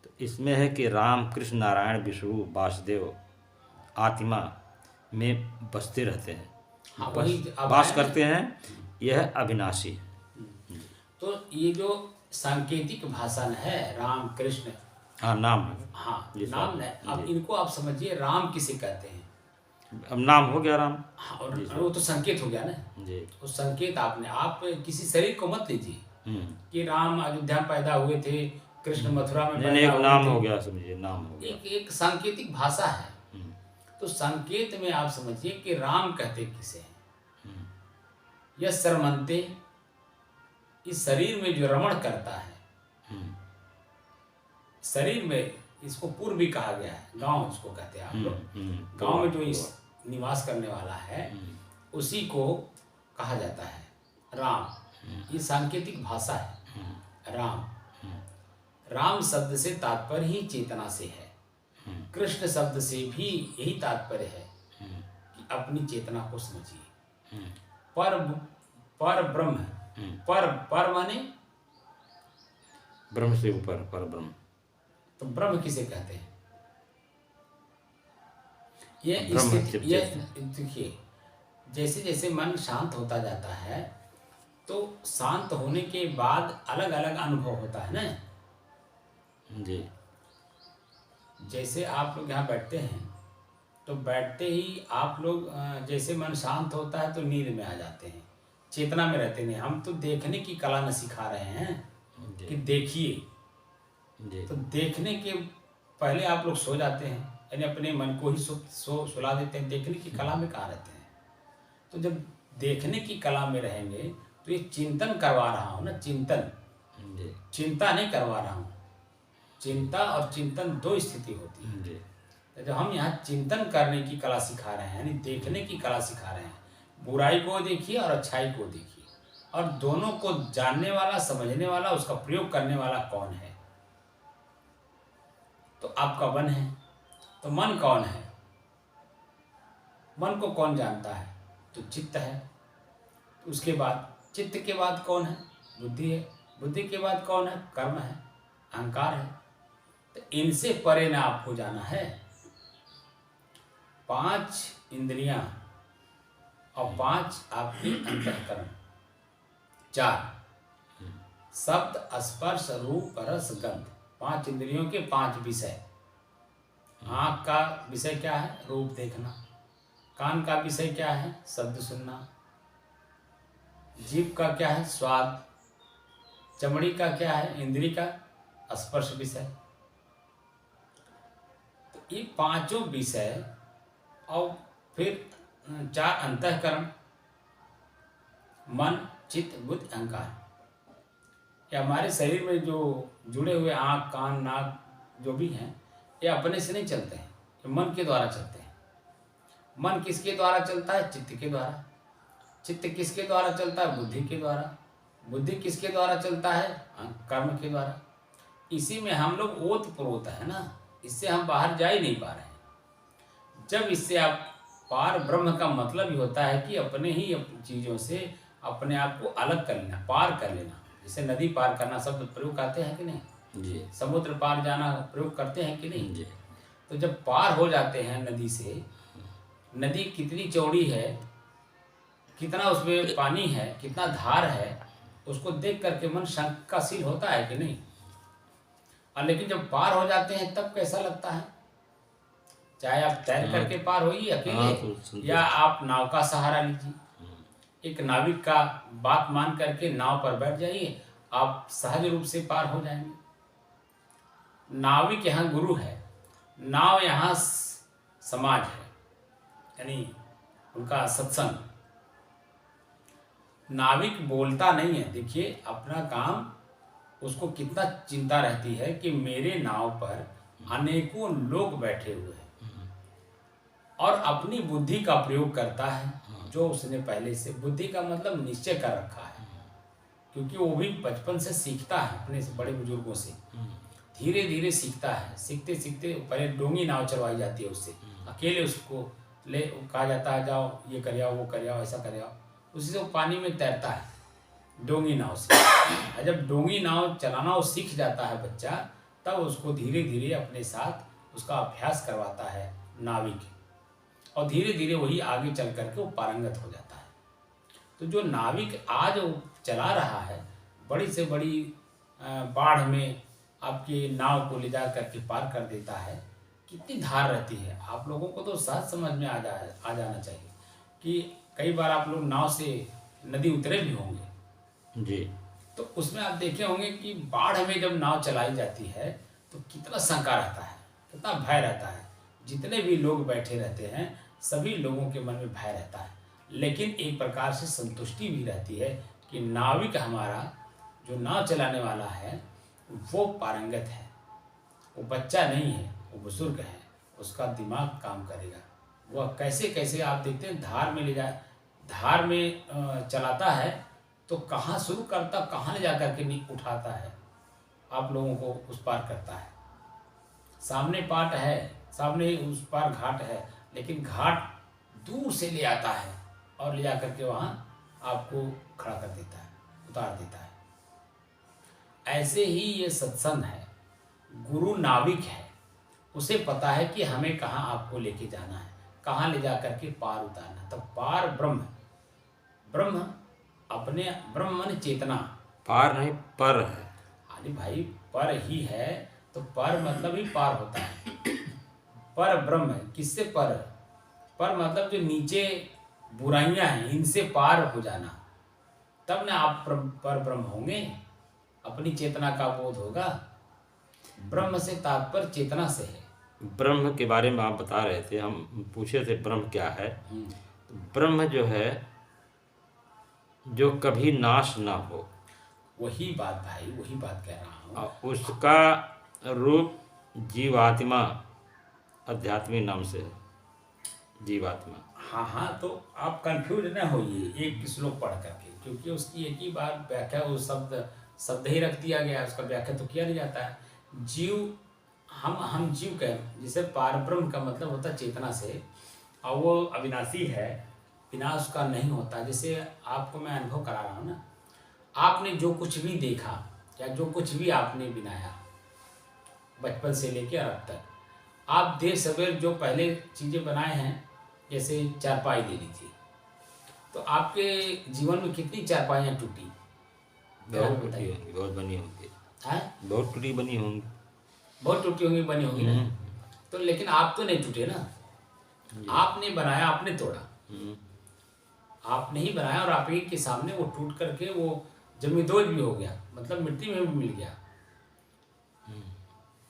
तो इसमें है कि राम, कृष्ण, नारायण, विष्णु, वासुदेव आत्मा में बसते रहते हैं। हाँ, वही अब वास है ना। करते हैं, यह अविनाशी। तो ये जो सांकेतिक भाषा है, राम, कृष्ण, हाँ, नाम है। हाँ जी, नाम साहब, है। अब जी। इनको आप समझिए, राम किसे कहते हैं? अब नाम हो गया राम। हाँ, और जी, वो तो संकेत हो गया ना। जी। उस संकेत आप किसी शरीर को मत लीजिए हम्म। कि राम अयोध्या में पैदा हुए थे, कृष्ण मथुरा में नहीं, पैदा एक हुए नाम थे। हो गया, समझिए, नाम हो गया। एक सांकेतिक भाषा है। हम्म, तो संकेत में आप समझिए कि राम कहते किसे हैं? हम्म, यह सरमनते, इस शरीर में जो रमण करता है, हम्म, शरीर में, इसको पूर्व भी कहा गया है, गांव इसको कहते हैं आप लोग। गांव में जो इस निवास करने वाला है, उसी को कहा जाता है राम। ये सांकेतिक भाषा है। राम, राम शब्द से तात्पर्य ही चेतना से है। कृष्ण शब्द से भी यही तात्पर्य है कि अपनी चेतना को समझिए। पर ब्रह्म, पर माने ब्रह्म से ऊपर, पर ब्रह्म। तो ब्रह्म किसे कहते हैं? ये ब्रह्म स्थिति, ये देखिए, जैसे जैसे मन शांत होता जाता है, तो शांत होने के बाद अलग अलग अनुभव होता है ना। जी। जैसे आप लोग यहाँ बैठते हैं तो बैठते ही आप लोग जैसे मन शांत होता है तो नींद में आ जाते हैं, चेतना में रहते नहीं। हम तो देखने की कला न सिखा रहे हैं कि देखिए, जी तो देखने के पहले आप लोग सो जाते हैं, यानी अपने मन को ही सुला देते हैं। देखने की कला में कहाँ रहते हैं? तो जब देखने की कला में रहेंगे तो ये चिंतन करवा रहा हूँ ना, चिंतन, जी चिंता नहीं करवा रहा हूँ। चिंता और चिंतन दो स्थिति होती है। जी तो जब हम यहाँ चिंतन करने की कला सिखा रहे हैं, यानी देखने की कला सिखा रहे हैं, बुराई को देखिए और अच्छाई को देखिए, और दोनों को जानने वाला, समझने वाला, उसका प्रयोग करने वाला कौन है? तो आपका मन है। तो मन कौन है? मन को कौन जानता है? तो चित्त है। उसके बाद चित्त के बाद कौन है? बुद्धि है। बुद्धि के बाद कौन है? कर्म है, अहंकार है। तो इनसे परे ना आपको जाना है। 5 इंद्रियां और 5 आपके अंतःकरण, 4 शब्द, स्पर्श, रूप, रस, गंध। 5 इंद्रियों के 5 विषय। आँख का विषय क्या है? रूप देखना। कान का विषय क्या है? शब्द सुनना। जीभ का क्या है? स्वाद। चमड़ी का क्या है? इंद्री का स्पर्श विषय। तो ये 5 विषय और फिर 4 अंतःकरण, मन, चित्त, बुद्धि, अहंकार। ये हमारे शरीर में जो जुड़े हुए आँख, कान, नाक जो भी हैं, ये अपने से नहीं चलते हैं, ये मन के द्वारा चलते हैं। मन किसके द्वारा चलता है? चित्त के द्वारा। चित्त किसके द्वारा चलता है? बुद्धि के द्वारा। बुद्धि किसके द्वारा चलता है? कर्म के द्वारा। इसी में हम लोग ओतप्रोत है ना, इससे हम बाहर जा ही नहीं पा रहे हैं। जब इससे आप पार ब्रह्म का मतलब ही होता है कि अपने ही चीज़ों से अपने आप को अलग कर लेना, पार कर लेना। जैसे नदी पार करना शब्द प्रयोग करते हैं कि नहीं? जी समुद्र पार जाना प्रयोग करते हैं कि नहीं? जी तो जब पार हो जाते हैं नदी से, नदी कितनी चौड़ी है, कितना उसमें पानी है, कितना धार है, उसको देख करके मन शंकाशील होता है कि नहीं? और लेकिन जब पार हो जाते हैं तब कैसा लगता है? चाहे आप तैर करके पार होइए हाँ, तो अकेले, संतुष्ट। या आप नाव का सहारा लीजिए। एक नाविक का बात मान करके नाव पर बैठ जाइए, आप सहज रूप से पार हो जाएंगे। नाविक यहाँ गुरु है, नाव यहाँ समाज है, यानी उनका सत्संग। नाविक बोलता नहीं है। देखिए अपना काम, उसको कितना चिंता रहती है कि मेरे नाव पर अनेकों लोग बैठे हुए हैं, और अपनी बुद्धि का प्रयोग करता है, जो उसने पहले से, बुद्धि का मतलब निश्चय कर रखा है, क्योंकि वो भी बचपन से सीखता है अपने से बड़े बुजुर्गों से, धीरे धीरे सीखता है। सीखते सीखते पहले डोंगी नाव चलवाई जाती है उससे, अकेले उसको ले कहा जाता है जाओ ये कर आओ, वो कर आओ, ऐसा कर आओ, उसी से वो पानी में तैरता है डोंगी नाव से। और जब डोंगी नाव चलाना वो सीख जाता है बच्चा, तब उसको धीरे धीरे अपने साथ उसका अभ्यास करवाता है नाविक, और धीरे धीरे वही आगे चल करके वो पारंगत हो जाता है। तो जो नाविक आज वो चला रहा है, बड़ी से बड़ी बाढ़ में आपकी नाव को ले जा करके पार कर देता है, कितनी धार रहती है। आप लोगों को तो सहज समझ में आ जाना चाहिए कि कई बार आप लोग नाव से नदी उतरे भी होंगे जी तो उसमें आप देखे होंगे कि बाढ़ में जब नाव चलाई जाती है तो कितना शंका रहता है, कितना भय रहता है। जितने भी लोग बैठे रहते हैं सभी लोगों के मन में भय रहता है, लेकिन एक प्रकार से संतुष्टि भी रहती है कि नाविक हमारा जो नाव चलाने वाला है वो पारंगत है, वो बच्चा नहीं है, वो बुजुर्ग है, उसका दिमाग काम करेगा। वह कैसे कैसे आप देखते हैं धार में ले जाए, धार में चलाता है तो कहाँ शुरू करता, कहाँ ले जा करके नहीं उठाता है, आप लोगों को उस पार करता है। सामने पाट है, सामने उस पार घाट है, लेकिन घाट दूर से ले आता है और ले जा करके वहाँ आपको खड़ा कर देता है, उतार देता है। ऐसे ही ये सत्संग है। गुरु नाविक है, उसे पता है कि हमें कहाँ आपको लेके जाना है, कहाँ ले जा करके पार उतारना। तो पार ब्रह्म, ब्रह्म अपने, ब्रह्म माने चेतना, पार नहीं पर है। अरे भाई पर ही है, तो पर मतलब ही पार होता है। पर ब्रह्म है। किससे पर? पर मतलब जो नीचे बुराइयां हैं इनसे पार हो जाना, तब ना आप पर ब्रह्म होंगे, अपनी चेतना का बोध होगा। ब्रह्म से तात्पर्य चेतना से है। ब्रह्म के बारे में आप बता रहे थे, हम पूछे थे ब्रह्म क्या है। तो ब्रह्म जो है जो कभी नाश ना हो, वही बात भाई, वही बात कह रहा हूँ। और उसका रूप जीवात्मा, अध्यात्मी नाम से है जीवात्मा। हाँ हाँ, तो आप कंफ्यूज न होइए एक श्लोक पढ़ करके, क्योंकि उसकी एक ही बार व्याख्या, वो शब्द ही रख दिया गया है, उसका व्याख्या तो किया नहीं जाता है। जीव, हम जीव कहें, जैसे पारब्रह्म का मतलब होता है चेतना से, और वो अविनाशी है, विनाश का नहीं होता। जैसे आपको मैं अनुभव करा रहा हूँ ना, आपने जो कुछ भी देखा या जो कुछ भी आपने बनाया बचपन से लेकर अब तक, आप देर सवेर जो पहले चीज़ें बनाए हैं, जैसे चारपाई ले लीजिए, तो आपके जीवन में कितनी चारपाइयाँ टूटी? बहुत टूटी होंगी, बहुत बनी होंगी, हैं? बहुत टूटी बनी होंगी, बहुत टूटी होंगी, बनी होंगी ना। तो लेकिन आप तो नहीं टूटे ना, आपने बनाया, आपने तोड़ा, आपने ही बनाया, और आप ही के सामने वो टूट करके वो जमींदोज भी हो गया, मतलब मिट्टी में भी मिल गया।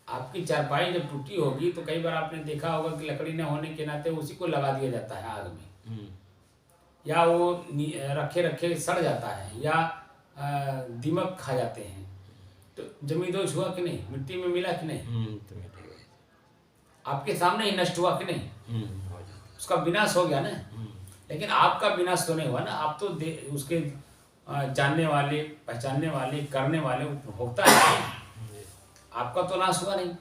आपकी चारपाई जब टूटी होगी तो कई बार आपने देखा होगा कि लकड़ी न होने के नाते उसी को लगा दिया जाता है आग में, या वो रखे रखे सड़ जाता है, या दीमक खा जाते हैं। तो जमींदोज हुआ कि नहीं? मिट्टी में मिला कि नहीं? तो मिट गई। आपके सामने ही नष्ट हुआ कि नहीं? हो जाता। उसका विनाश हो गया ना। लेकिन आपका विनाश तो नहीं हुआ ना, आप तो उसके जानने वाले, पहचानने वाले, करने वाले उपभोक्ता है। आपका तो नाश हुआ नहीं।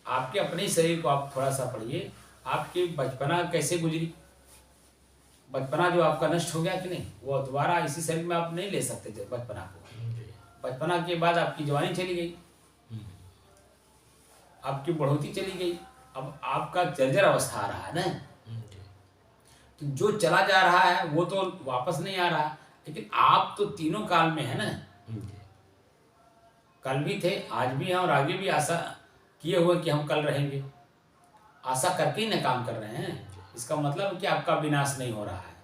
आपके अपने शरीर को आप थोड़ा सा पढ़िए, आपकी बचपना कैसे गुजरी। बचपना जो आपका नष्ट हो गया कि नहीं, वो दोबारा इसी शरीर में आप नहीं ले सकते थे बचपना को। बचपना के बाद आपकी जवानी चली गई, आपकी बढ़ोतरी चली गई, अब आपका जर्जर अवस्था आ रहा है ना। तो जो चला जा रहा है वो तो वापस नहीं आ रहा, लेकिन आप तो तीनों काल में है ना। कल भी थे, आज भी हैं, और आगे भी आशा किए हुए कि हम कल रहेंगे। आशा करके ही ना काम कर रहे हैं। इसका मतलब कि आपका विनाश नहीं हो रहा है।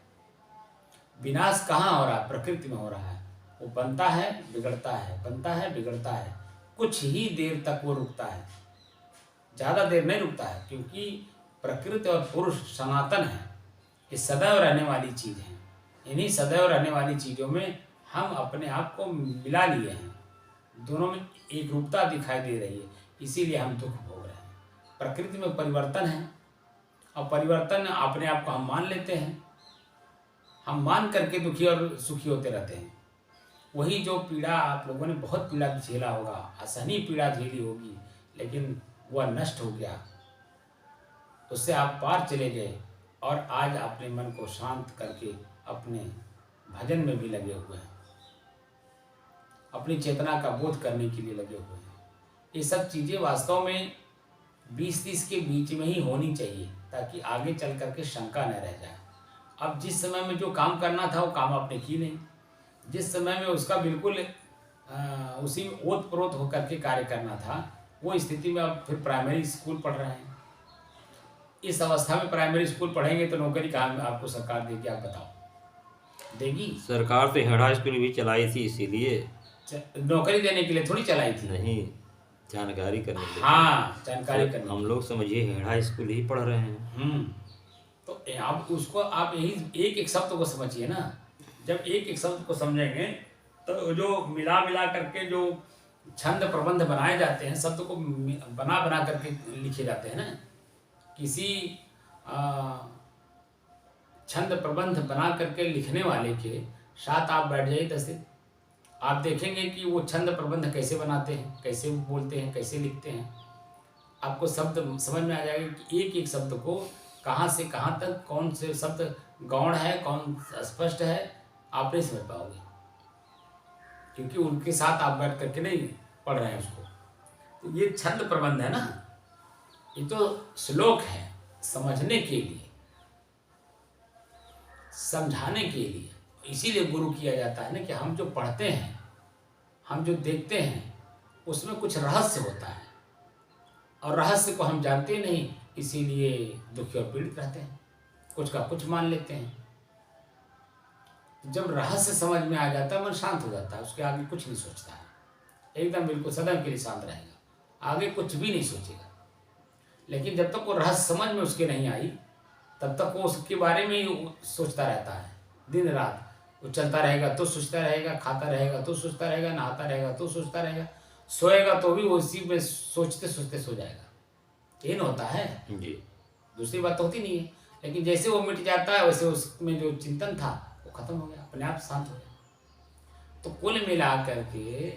विनाश कहाँ हो रहा है? प्रकृति में हो रहा है। वो बनता है, बिगड़ता है, बनता है, बिगड़ता है, कुछ ही देर तक वो रुकता है, ज़्यादा देर नहीं रुकता है, क्योंकि प्रकृति और पुरुष सनातन है, ये सदैव रहने वाली चीज़ है। इन्हीं सदैव रहने वाली चीज़ों में हम अपने आप को मिला लिए हैं, दोनों में एक रूपता दिखाई दे रही है, इसीलिए हम दुख भोग रहे हैं। प्रकृति में परिवर्तन है, और परिवर्तन अपने आप को हम मान लेते हैं, हम मान करके दुखी और सुखी होते रहते हैं। वही जो पीड़ा आप लोगों ने बहुत पीड़ा झेला होगा, असहनीय पीड़ा झेली होगी, लेकिन वह नष्ट हो गया, उससे आप पार चले गए, और आज अपने मन को शांत करके अपने भजन में भी लगे हुए हैं, अपनी चेतना का बोध करने के लिए लगे हुए हैं। ये सब चीज़ें वास्तव में 20-30 के बीच में ही होनी चाहिए, ताकि आगे चल करके शंका न रह जाए। अब जिस समय में जो काम करना था वो काम आपने की नहीं, जिस समय में उसका बिल्कुल उसी में ओत प्रोत होकर के कार्य करना था, वो स्थिति में आप फिर प्राइमरी स्कूल पढ़ रहे हैं। इस अवस्था में प्राइमरी स्कूल पढ़ेंगे तो नौकरी कहाँ आपको सरकार देगी? आप बताओ, देगी? सरकार तो हेड़ा स्कूल भी चलाई थी, इसीलिए नौकरी देने के लिए थोड़ी चलाई थी। नहीं, जानकारी करने के लिए। हाँ, जानकारी करने। हम लोग समझिए हेड़ा स्कूल ही पढ़ रहे हैं। तो आप उसको, आप यही एक शब्द को समझिए ना। जब एक शब्द को समझेंगे तो जो मिला करके जो छंद प्रबंध बनाए जाते हैं, शब्द को बना करके लिखे जाते हैं ना, किसी छंद प्रबंध बना करके लिखने वाले के साथ आप बैठ जाइए 10 दिन, आप देखेंगे कि वो छंद प्रबंध कैसे बनाते हैं, कैसे बोलते हैं, कैसे लिखते हैं। आपको शब्द समझ में आ जाएगा कि एक शब्द को कहाँ से कहाँ तक कौन से शब्द गौण है, कौन स्पष्ट है, आप नहीं समझ पाओगे, क्योंकि उनके साथ आप बैठ करके नहीं पढ़ रहे हैं उसको। तो ये छंद प्रबंध है ना, ये तो श्लोक है समझने के लिए, समझाने के लिए। इसीलिए गुरु किया जाता है ना, कि हम जो पढ़ते हैं, हम जो देखते हैं, उसमें कुछ रहस्य होता है, और रहस्य को हम जानते नहीं, इसीलिए दुखी और पीड़ित रहते हैं, कुछ का कुछ मान लेते हैं। जब रहस्य समझ में आ जाता है मन शांत हो जाता है, उसके आगे कुछ नहीं सोचता है, एकदम बिल्कुल सदैव के लिए शांत रहेगा, आगे कुछ भी नहीं सोचेगा। लेकिन जब तक वो रहस्य समझ में उसके नहीं आई तब तक वो उसके बारे में ही सोचता रहता है, दिन रात वो चलता रहेगा तो सोचता रहेगा, खाता रहेगा तो सोचता रहेगा, नहाता रहेगा तो सोचता रहेगा, सोएगा तो भी वो उसी में सोचते सोचते सो जाएगा। ये न होता है जी। दूसरी बात तो होती नहीं है। लेकिन जैसे वो मिट जाता है वैसे उसमें जो चिंतन था वो खत्म हो गया, अपने आप शांत हो गया। तो कुल मिला करके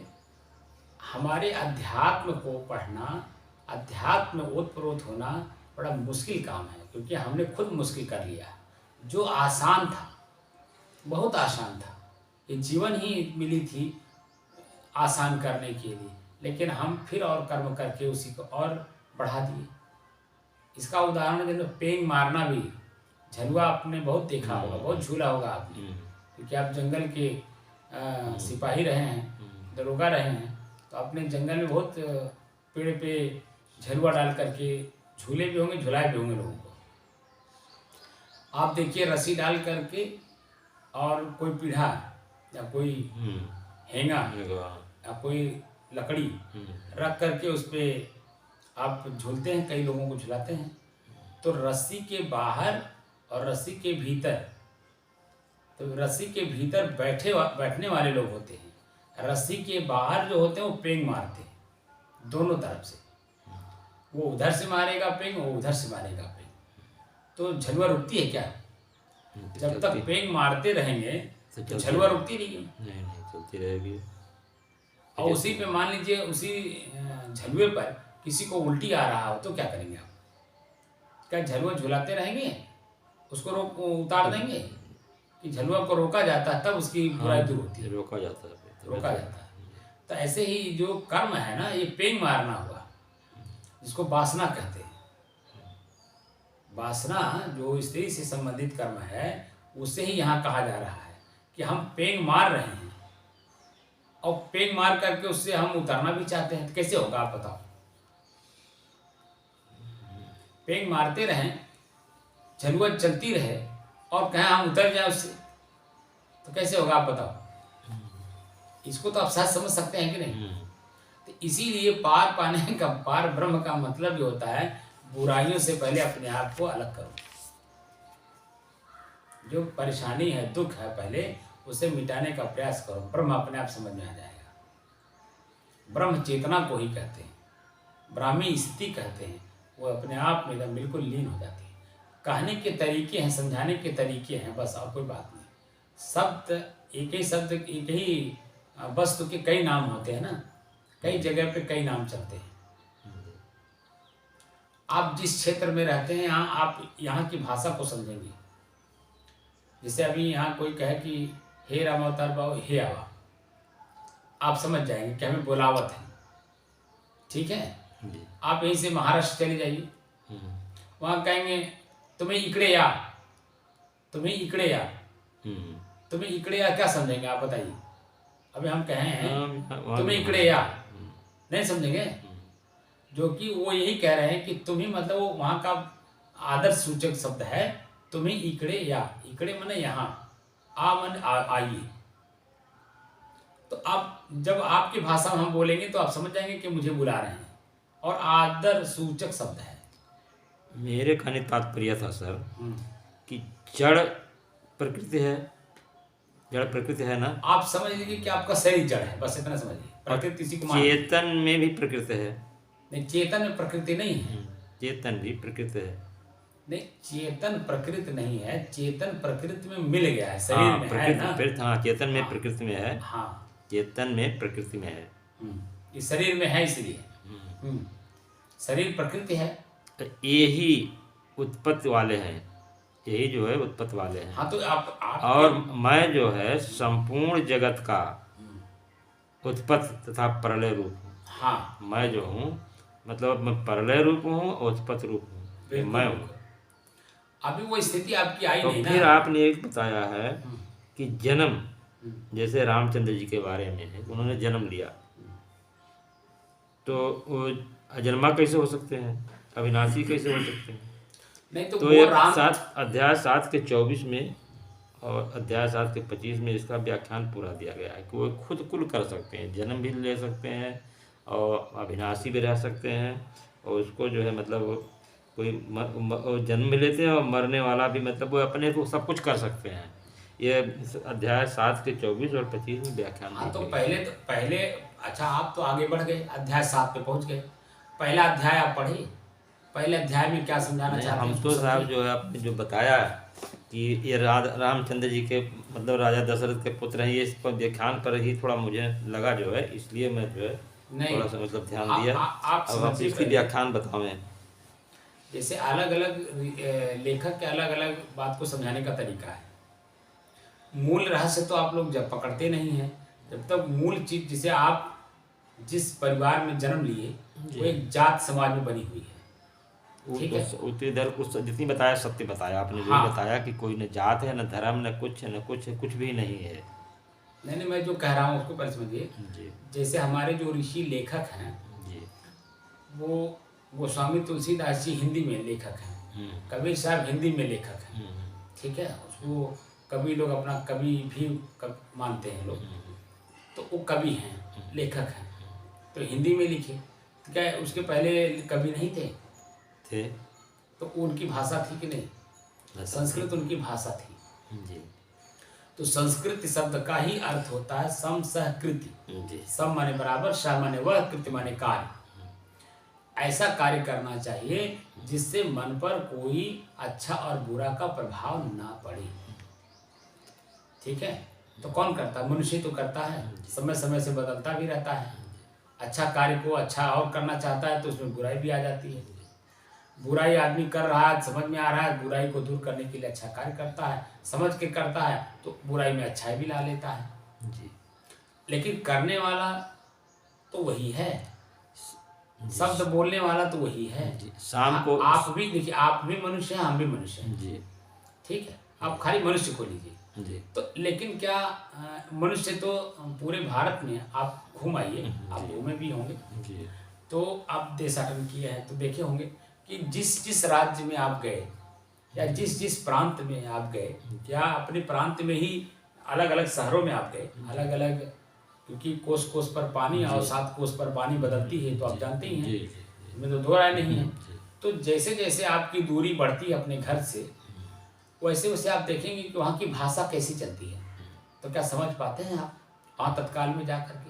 हमारे अध्यात्म को पढ़ना, अध्यात्म में ओतप्रोत होना बड़ा मुश्किल काम है, क्योंकि हमने खुद मुश्किल कर लिया। जो आसान था, बहुत आसान था, ये जीवन ही मिली थी आसान करने के लिए, लेकिन हम फिर और कर्म करके उसी को और बढ़ा दिए। इसका उदाहरण जैसे पेंग मारना भी, झलुआ आपने बहुत देखा होगा, बहुत झूला होगा आपने, क्योंकि आप जंगल के सिपाही रहे हैं, दरोगा रहे हैं, तो अपने जंगल में बहुत पेड़ पे झलुआ डाल करके झूले भी होंगे, झुलाए भी होंगे लोगों को। आप देखिए रस्सी डाल करके और कोई पीढ़ा या कोई हेंगा या कोई लकड़ी रख करके उस पर आप झूलते हैं, कई लोगों को झुलाते हैं। तो रस्सी के बाहर और रस्सी के भीतर, तो रस्सी के भीतर बैठने वाले लोग होते हैं, रस्सी के बाहर जो होते हैं वो पेंग मारते हैं दोनों तरफ से, वो उधर से मारेगा पेंग, वो उधर से मारेगा पेंग। तो झलुआ रुकती है क्या? जब तक पेंग मारते रहेंगे तो झलुआ रुकती नहीं है, नहीं चलती रहेगी। और उसी पे मान लीजिए उसी झलुए पर किसी को उल्टी आ रहा हो तो क्या करेंगे आप? क्या झलुआ झुलाते रहेंगे, उसको उतार देंगे, कि झलुआ को रोका जाता है तब उसकी बुराई दूर होती है, रोका जाता है, रोका जाता है। तो ऐसे ही जो कर्म है ना, ये पेंग मारना हुआ, जिसको वासना कहते हैं। वासना जो स्त्री से संबंधित कर्म है, उसे ही यहाँ कहा जा रहा है कि हम पेंग मार रहे हैं, और पेंग मार करके उससे हम उतरना भी चाहते हैं। तो कैसे होगा आप बताओ? पेंग मारते रहें, झलुआ चलती रहे और कहें हम उतर जाए उससे, तो कैसे होगा आप बताओ? इसको तो आप सहज समझ सकते हैं कि नहीं? तो इसीलिए पार पाने का, पार ब्रह्म का मतलब ये होता है बुराइयों से पहले अपने आप को अलग करो। जो परेशानी है, दुख है, पहले उसे मिटाने का प्रयास करो, ब्रह्म अपने आप समझ में आ जाएगा। ब्रह्म चेतना को ही कहते हैं, ब्राह्मी स्थिति कहते हैं, वो अपने आप में एकदम बिल्कुल लीन हो जाती है। कहने के तरीके हैं, समझाने के तरीके हैं, बस और कोई बात नहीं। शब्द एक ही शब्द, एक ही वस्तु के कई नाम होते हैं ना, कई जगह पे कई नाम चलते हैं। आप जिस क्षेत्र में रहते हैं यहाँ आप यहाँ की भाषा को समझेंगे। जैसे अभी यहाँ कोई कहे कि हे राम अवतार बाबू, हे आवा, आप समझ जाएंगे कि हमें बुलावत है, ठीक है। आप यहीं से महाराष्ट्र चले जाइए, वहाँ कहेंगे तुम्हें इकड़े या, तुम्हें इकड़े या, तुम्हें इकड़े या क्या समझेंगे आप बताइए? अभी हम कहें तुम्हें इकड़े या, नहीं समझेंगे, जो कि वो यही कह रहे हैं कि तुम्हें, मतलब वो वहाँ का आदर्श सूचक शब्द है, तुम्हें इकड़े या, इकड़े माने यहाँ, आ माने आइए। तो आप जब आपकी भाषा में हम बोलेंगे तो आप समझ जाएंगे कि मुझे बुला रहे हैं, और आदर सूचक शब्द है। मेरे कहने तात्पर्य था सर कि जड़ प्रकृति है, जड़ प्रकृति है ना, आप समझ लीजिए कि आपका शरीर जड़ है, बस इतना समझिए। प्रकृति इसी को चेतन में भी प्रकृति है। नहीं, चेतन में प्रकृति नहीं है। चेतन भी प्रकृति है। नहीं, चेतन प्रकृति नहीं है, चेतन प्रकृति में मिल गया है, शरीर में है ना। हाँ, चेतन में प्रकृति में है। हाँ, चेतन में प्रकृति में है, इस शरीर में है, इसलिए शरीर प्रकृति है। तो यही उत्पत्ति वाले हैं, यही जो है उत्पत्ति वाले हैं। हाँ, तो आप और मैं जो है संपूर्ण जगत का उत्पत्ति तथा प्रलय रूप हूँ। हाँ, मैं जो हूँ, मतलब मैं प्रलय रूप हूँ और उत्पत्ति रूप हूँ, ये मैं हूँ। अभी वो स्थिति आपकी आई तो नहीं ना। फिर आपने एक बताया है कि जन्म, जैसे रामचंद्र जी के बारे में है, उन्होंने जन्म लिया, तो वो अजन्मा कैसे हो सकते हैं, अविनाशी कैसे हो सकते हैं? नहीं तो तो वो ये राम, अध्याय 7 के 24 में और अध्याय 7 के 25 में इसका व्याख्यान पूरा दिया गया है कि वो खुद कुल कर सकते हैं, जन्म भी ले सकते हैं और अविनाशी भी रह सकते हैं, और उसको जो है मतलब कोई जन्म भी लेते हैं और मरने वाला भी, मतलब वो अपने को सब कुछ कर सकते हैं। ये अध्याय 7 के 24 और 25 में व्याख्यान हाँ तो दिए गए। पहले अच्छा आप तो आगे बढ़ गए, अध्याय 7 पे पहुंच गए। पहला अध्याय आप पढ़िए, पहले अध्याय में क्या समझाना नहीं, चाहते हैं हम उसको तो साहब समझिए। जो है आपने जो बताया कि ये रामचंद्र जी के मतलब राजा दशरथ के पुत्र हैं, ये इस पर व्याख्यान पर ही थोड़ा मुझे लगा जो है, इसलिए मैं जो है नहीं, थोड़ा सा मतलब ध्यान दिया। आप अब आप समझिए इसकी पहले, व्याख्यान बतावें। जैसे अलग अलग लेखक के अलग अलग बात को समझाने का तरीका है। मूल रहस्य तो आप लोग जब पकड़ते नहीं हैं, जब तक मूल चीज जिसे आप जिस परिवार में जन्म लिए वो एक जात समाज में बनी हुई है, वो ठीक तो है। उतनी देर कुछ जितनी बताया सत्य बताया आपने, जो ही हाँ, बताया कि कोई न जात है, न धर्म, न कुछ है, न कुछ है, कुछ भी नहीं है। नहीं मैं जो कह रहा हूँ उसको पहले समझिए। जी जैसे हमारे जो ऋषि लेखक हैं, जी। वो गोस्वामी तुलसीदास जी हिंदी में लेखक हैं, कबीर साहब हिंदी में लेखक हैं, ठीक है। उसको कवि लोग अपना कवि भी मानते हैं लोग, तो वो कवि हैं, लेखक हैं, तो हिंदी में लिखे। तो क्या उसके पहले कवि नहीं थे? थे। तो उनकी भाषा थी कि नहीं? ऐसा संस्कृत उनकी भाषा थी। जी तो संस्कृत शब्द का ही अर्थ होता है सम सह कृति। जी सम माने बराबर, सह माने वह, कृति माने कार्य। ऐसा कार्य करना चाहिए जिससे मन पर कोई अच्छा और बुरा का प्रभाव ना पड़े, ठीक है। तो कौन करता है? मनुष्य तो करता है, समय समय से बदलता भी रहता है। अच्छा कार्य को अच्छा और करना चाहता है तो उसमें बुराई भी आ जाती है। बुराई आदमी कर रहा है, समझ में आ रहा है, बुराई को दूर करने के लिए अच्छा कार्य करता है, समझ के करता है तो बुराई में अच्छाई भी ला लेता है। जी लेकिन करने वाला तो वही है, शब्द बोलने वाला तो वही है। जी। शाम को आप भी देखिए, आप भी मनुष्य हैं, हम भी मनुष्य हैं, जी ठीक है। आप खाली मनुष्य को लीजिए जी तो, लेकिन क्या मनुष्य तो पूरे भारत में आप घूम आइए, आप घूमे भी होंगे, जी तो आप देशाटन किए हैं तो देखे होंगे कि जिस जिस राज्य में आप गए या जिस जिस प्रांत में आप गए, या अपने प्रांत में ही अलग अलग शहरों में आप गए, अलग अलग, क्योंकि कोस कोस पर पानी और 7 कोस पर पानी बदलती है, तो आप जानते ही हैं, इसमें तो दो राय नहीं है। तो जैसे जैसे आपकी दूरी बढ़ती है अपने घर से, वैसे वैसे आप देखेंगे कि वहाँ की भाषा कैसी चलती है। तो क्या समझ पाते हैं आप वहाँ तत्काल में जा करके?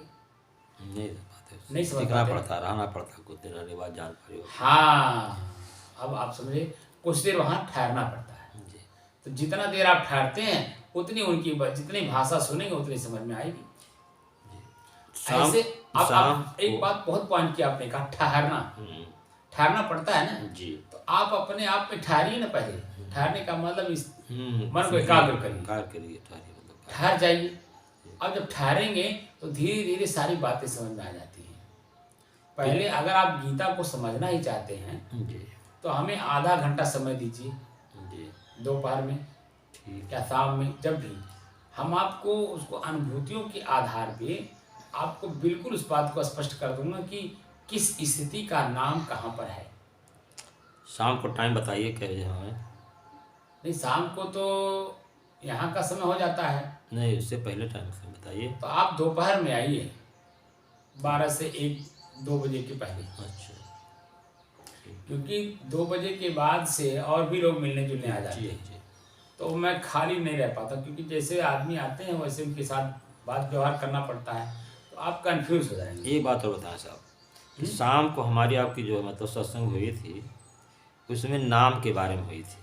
नहीं समझ सीखना पाते। पड़ता, रहना पड़ता, कुछ दिन रहने के बाद जान पाए। हाँ, अब आप समझे, कुछ देर वहाँ ठहरना पड़ता है। जी तो जितना देर आप ठहरते हैं उतनी उनकी जितनी भाषा सुनेंगे उतनी समझ में आएगी। शाम ऐसे अब शाम एक को बात बहुत पॉइंट की आपने कहा, ठहरना, ठहरना पड़ता है ना। जी तो आप अपने आप में ठहरिए ना पहले। ठहरने का मतलब इस मन को एकाग्र करिए, मतलब ठहर जाइए। अब जब ठहरेंगे तो धीरे धीरे सारी बातें समझ में आ जाती हैं। पहले अगर आप गीता को समझना ही चाहते हैं जी तो हमें आधा घंटा समय दीजिए, जी दोपहर में ठीक या शाम में, जब भी। हम आपको उसको अनुभूतियों के आधार पे आपको बिल्कुल उस बात को स्पष्ट कर दूंगा कि किस स्थिति का नाम कहाँ पर है। शाम को टाइम बताइए क्या बजे हमें? नहीं, शाम को तो यहाँ का समय हो जाता है, नहीं, उससे पहले टाइम से बताइए। तो आप दोपहर में आइए 12 से 1-2 बजे के पहले, अच्छा, क्योंकि 2 बजे के बाद से और भी लोग मिलने जुलने आ जाते जी हैं, जी तो मैं खाली नहीं रह पाता, क्योंकि जैसे आदमी आते हैं वैसे उनके साथ बात व्यवहार करना पड़ता है, तो आप कंफ्यूज हो जाएंगे। एक बात और बताएं साहब कि शाम को हमारी आपकी जो मतलब सत्संग हुई थी, उसमें नाम के बारे में हुई थी।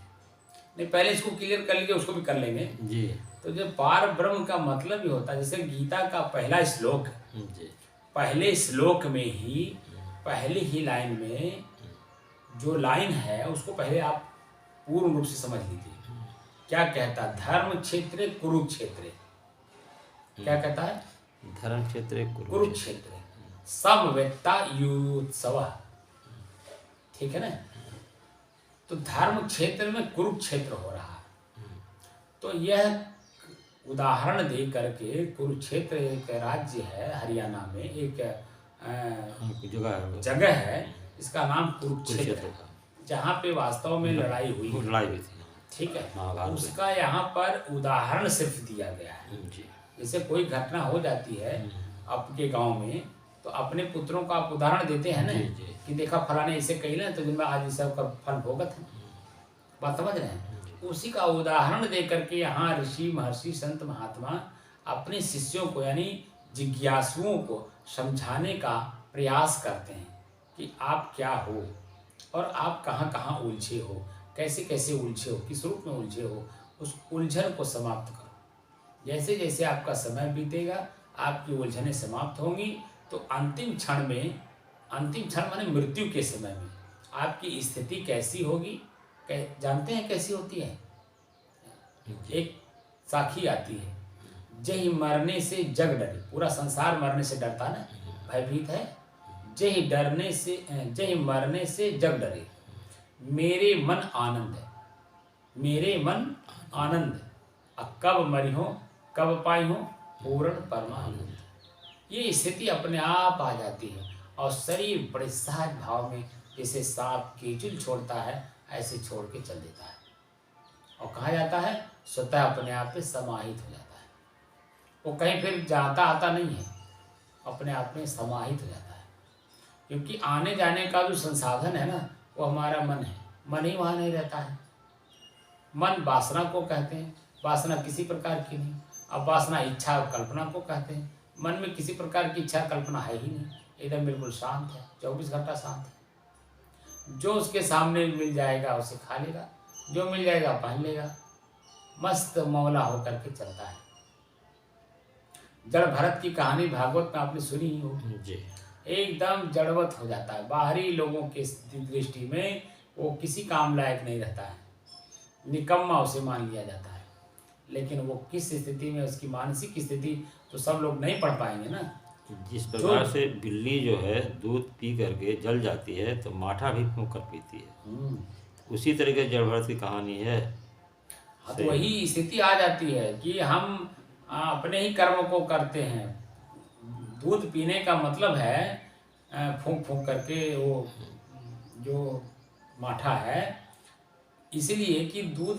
नहीं, पहले इसको क्लियर कर लीजिए, उसको भी कर लेंगे। जी तो जो पार ब्रह्म का मतलब ही होता है, जैसे गीता का पहला श्लोक, जी पहले श्लोक में ही पहली ही लाइन में जो लाइन है उसको पहले आप पूर्ण रूप से समझ लीजिए। क्या कहता है? धर्म क्षेत्र कुरुक्षेत्र। क्या कहता है? धर्म क्षेत्र कुरुक्षेत्र समवेत्ता युत्सव, ठीक है ना। तो धर्म क्षेत्र में कुरुक्षेत्र हो रहा है। तो यह उदाहरण दे करके, कुरुक्षेत्र एक राज्य है हरियाणा में, एक जगह है, इसका नाम कुरुक्षेत्र कुरुक्षेत्र है, का जहाँ पे वास्तव में लड़ाई हुई वो है। लड़ाई हुई थी। ठीक है, महाभारत में। उसका यहाँ पर उदाहरण सिर्फ दिया गया है। जी। जैसे कोई घटना हो जाती है आपके गांव में, तो अपने पुत्रों का आप उदाहरण देते हैं ना, जी, जी। कि देखा फलाने इसे कही ना, तो जिनमें आज इस सब का फल भोगत है। बात समझ रहे हैं? उसी का उदाहरण दे करके यहाँ ऋषि महर्षि संत महात्मा अपने शिष्यों को यानी जिज्ञासुओं को समझाने का प्रयास करते हैं कि आप क्या हो और आप कहाँ कहाँ उलझे हो, कैसे कैसे उलझे हो, किस रूप में उलझे हो, उस उलझन को समाप्त करो। जैसे जैसे आपका समय बीतेगा आपकी उलझनें समाप्त होंगी, तो अंतिम क्षण माने मृत्यु के समय में आपकी स्थिति कैसी होगी, जानते हैं कैसी होती है? एक साखी आती है, जय मरने से जग डरे, पूरा संसार मरने से डरता ना, भयभीत है। जय मरने से जग डरे, मेरे मन आनंद है, मेरे मन आनंद, कब मरी हो कब पाई हो पूर्ण परमानंद। ये स्थिति अपने आप आ जाती है और शरीर बड़े सहज भाव में जैसे सांप कीचुल छोड़ता है ऐसे छोड़ के चल देता है, और कहा जाता है स्वतः अपने आप पे समाहित हो जाता है। वो कहीं फिर जाता आता नहीं है, अपने आप में समाहित हो जाता है। क्योंकि आने जाने का जो संसाधन है ना, वो हमारा मन है, मन ही वहाँ नहीं रहता है। मन वासना को कहते हैं, वासना किसी प्रकार की नहीं। अब वासना इच्छा कल्पना को कहते हैं, मन में किसी प्रकार की इच्छा कल्पना है ही नहीं, एकदम बिल्कुल शांत है, 24 घंटा शांत है। जो उसके सामने मिल जाएगा उसे खा लेगा, जो मिल जाएगा पहन लेगा, मस्त मौला होकर के चलता है। जड़ भरत की कहानी भागवत में आपने सुनी ही हो जी। एकदम जड़वत हो जाता है, बाहरी लोगों की दृष्टि में वो किसी काम लायक नहीं रहता है, निकम्मा उसे मान लिया जाता है। लेकिन वो किस स्थिति में, उसकी मानसिक स्थिति तो सब लोग नहीं पढ़ पाएंगे ना। जिस प्रकार से बिल्ली जो है दूध पी करके जल जाती है, तो माठा भी फूंक कर पीती है, उसी तरीके जड़ भरत की कहानी है। हाँ, तो वही स्थिति आ जाती है कि हम अपने ही कर्म को करते हैं। दूध पीने का मतलब है फूंक फूंक करके, वो जो माठा है इसलिए कि दूध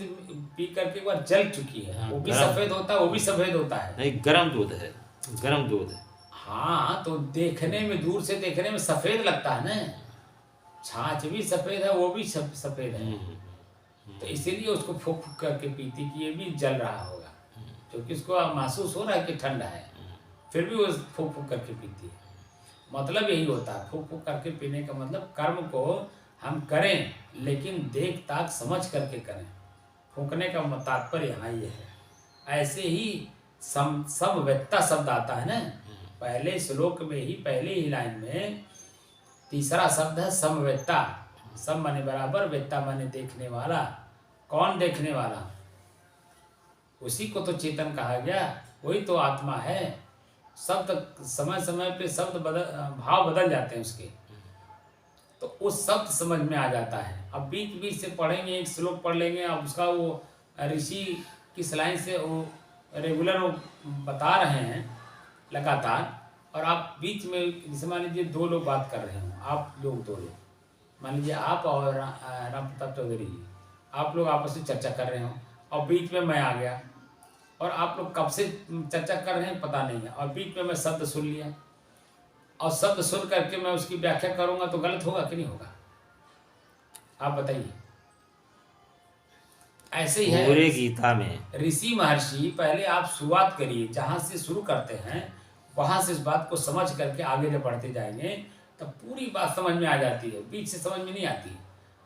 पी करके वह जल चुकी है। हाँ, वो भी सफेद होता है, वो भी सफेद होता है। नहीं, गर्म दूध है, गर्म दूध है। हाँ, तो देखने में, दूर से देखने में सफेद लगता है ना, छाछ भी सफेद है, वो भी सफेद है। तो इसीलिए उसको फूंक फूंक करके पीती कि ये भी जल रहा होगा, क्योंकि उसको महसूस हो रहा है कि ठंडा है, फिर भी वो फूंक फूंक करके पीती है। मतलब यही होता है, फूंक फूंक करके पीने का मतलब कर्म को हम करें लेकिन देख ताक समझ करके करें। फूंकने का तात्पर्य यहाँ ये है। ऐसे ही समवेत्ता शब्द आता है ना, पहले श्लोक में ही पहले ही लाइन में तीसरा शब्द है समवेत्ता। सम माने बराबर, वेत्ता माने देखने वाला। कौन देखने वाला? उसी को तो चेतन कहा गया, वही तो आत्मा है। शब्द समय समय पे शब्द भाव बदल जाते हैं उसके, तो उस शब्द समझ में आ जाता है। अब बीच बीच से पढ़ेंगे, एक श्लोक पढ़ लेंगे, अब उसका वो ऋषि किस लाइन से वो रेगुलर वो बता रहे हैं लगातार, और आप बीच में जैसे मान लीजिए दो लोग बात कर रहे हो, आप लोग दो लोग, मान लीजिए आप और राम प्रताप चौधरी जी, आप लोग आपस में चर्चा कर रहे हो और बीच में मैं आ गया, और आप लोग कब से चर्चा कर रहे हैं पता नहीं है, और बीच में मैं शब्द सुन लिया, और शब्द सुन करके मैं उसकी व्याख्या करूंगा तो गलत होगा कि नहीं होगा? आप बताइए। ऐसे ही है पूरे गीता में ऋषि महर्षि। पहले आप शुरुआत करिए, जहां से शुरू करते हैं वहां से इस बात को समझ करके आगे जब बढ़ते जाएंगे तब पूरी बात समझ में आ जाती है, बीच से समझ में नहीं आती।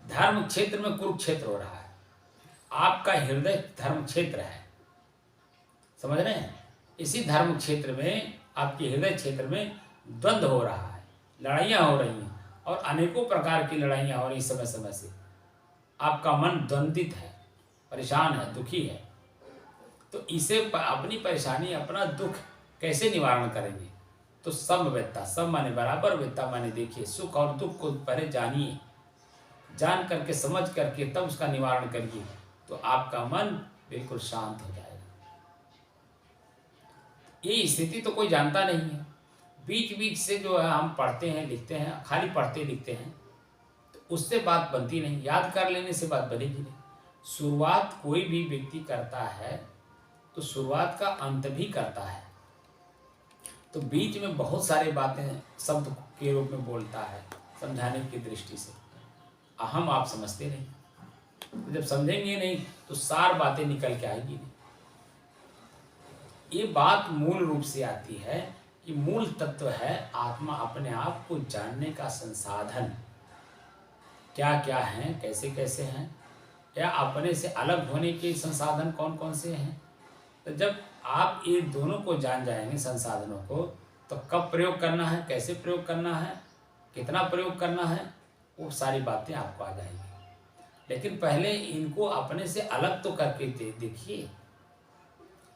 धर्म क्षेत्र में कुरुक्षेत्र हो रहा है, आपका हृदय धर्म क्षेत्र है, समझ रहे हैं? इसी धर्म क्षेत्र में, आपके हृदय क्षेत्र में द्वंद्व हो रहा है, लड़ाइयाँ हो रही हैं, और अनेकों प्रकार की लड़ाइयाँ हो रही समय समय से। आपका मन द्वंद्वित है, परेशान है, दुखी है, तो इसे अपनी परेशानी, अपना दुख कैसे निवारण करेंगे? तो समवेत्ता, सम माने बराबर, वेत्ता माने देखिए, सुख और दुख को पहले जानिए, जान करके समझ करके तब उसका निवारण करिए, तो आपका मन बिल्कुल शांत हो जाएगा। ये स्थिति तो कोई जानता नहीं है। बीच बीच से जो है हम पढ़ते हैं लिखते हैं, खाली पढ़ते लिखते हैं, तो उससे बात बनती नहीं, याद कर लेने से बात बनेगी नहीं। शुरुआत कोई भी व्यक्ति करता है तो शुरुआत का अंत भी करता है, तो बीच में बहुत सारी बातें शब्द के रूप में बोलता है समझाने की दृष्टि से, हम आप समझते नहीं, तो जब समझेंगे नहीं तो सार बातें निकल के आएगी नहीं। ये बात मूल रूप से आती है कि मूल तत्व है आत्मा अपने आप को जानने का संसाधन क्या क्या हैं, कैसे कैसे हैं, या अपने से अलग होने के संसाधन कौन कौन से हैं। तो जब आप ये दोनों को जान जाएंगे संसाधनों को, तो कब प्रयोग करना है, कैसे प्रयोग करना है, कितना प्रयोग करना है, वो सारी बातें आपको आ जाएंगी। लेकिन पहले इनको अपने से अलग तो करके देखिए।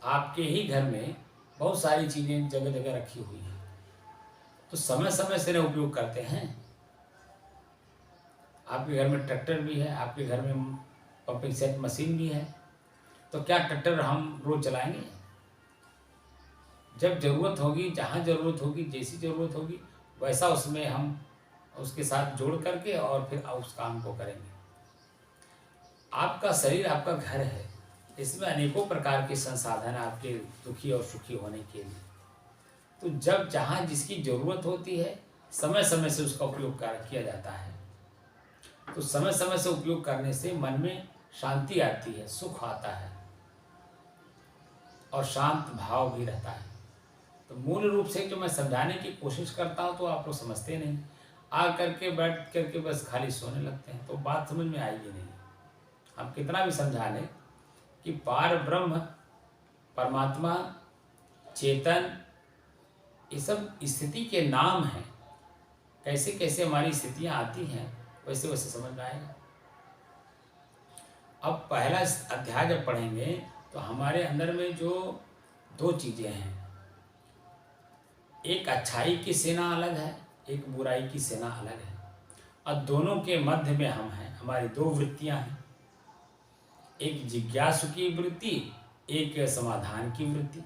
आपके ही घर में बहुत सारी चीज़ें जगह जगह रखी हुई हैं, तो समय समय से उपयोग करते हैं। आपके घर में ट्रैक्टर भी है, आपके घर में पंपिंग सेट मशीन भी है, तो क्या ट्रैक्टर हम रोज चलाएंगे? जब ज़रूरत होगी, जहाँ ज़रूरत होगी, जैसी ज़रूरत होगी, वैसा उसमें हम उसके साथ जोड़ करके और फिर उस काम को करेंगे। आपका शरीर आपका घर है, इसमें अनेकों प्रकार के संसाधन आपके दुखी और सुखी होने के लिए, तो जब जहाँ जिसकी ज़रूरत होती है समय समय से उसका उपयोग किया जाता है। तो समय समय से उपयोग करने से मन में शांति आती है, सुख आता है और शांत भाव भी रहता है। तो मूल रूप से जो मैं समझाने की कोशिश करता हूँ तो आप लोग समझते नहीं, आ करके बैठ करके बस खाली सोने लगते हैं, तो बात समझ में आएगी नहीं। हम कितना भी समझा लें कि पार ब्रह्म, परमात्मा, चेतन, ये सब स्थिति के नाम हैं। कैसे कैसे हमारी स्थितियाँ आती हैं वैसे वैसे समझ में आएगा। अब पहला अध्याय जब पढ़ेंगे तो हमारे अंदर में जो दो चीज़ें हैं, एक अच्छाई की सेना अलग है, एक बुराई की सेना अलग है, और दोनों के मध्य में हम हैं। हमारी दो वृत्तियां हैं, एक जिज्ञासु की वृत्ति, एक समाधान की वृत्ति।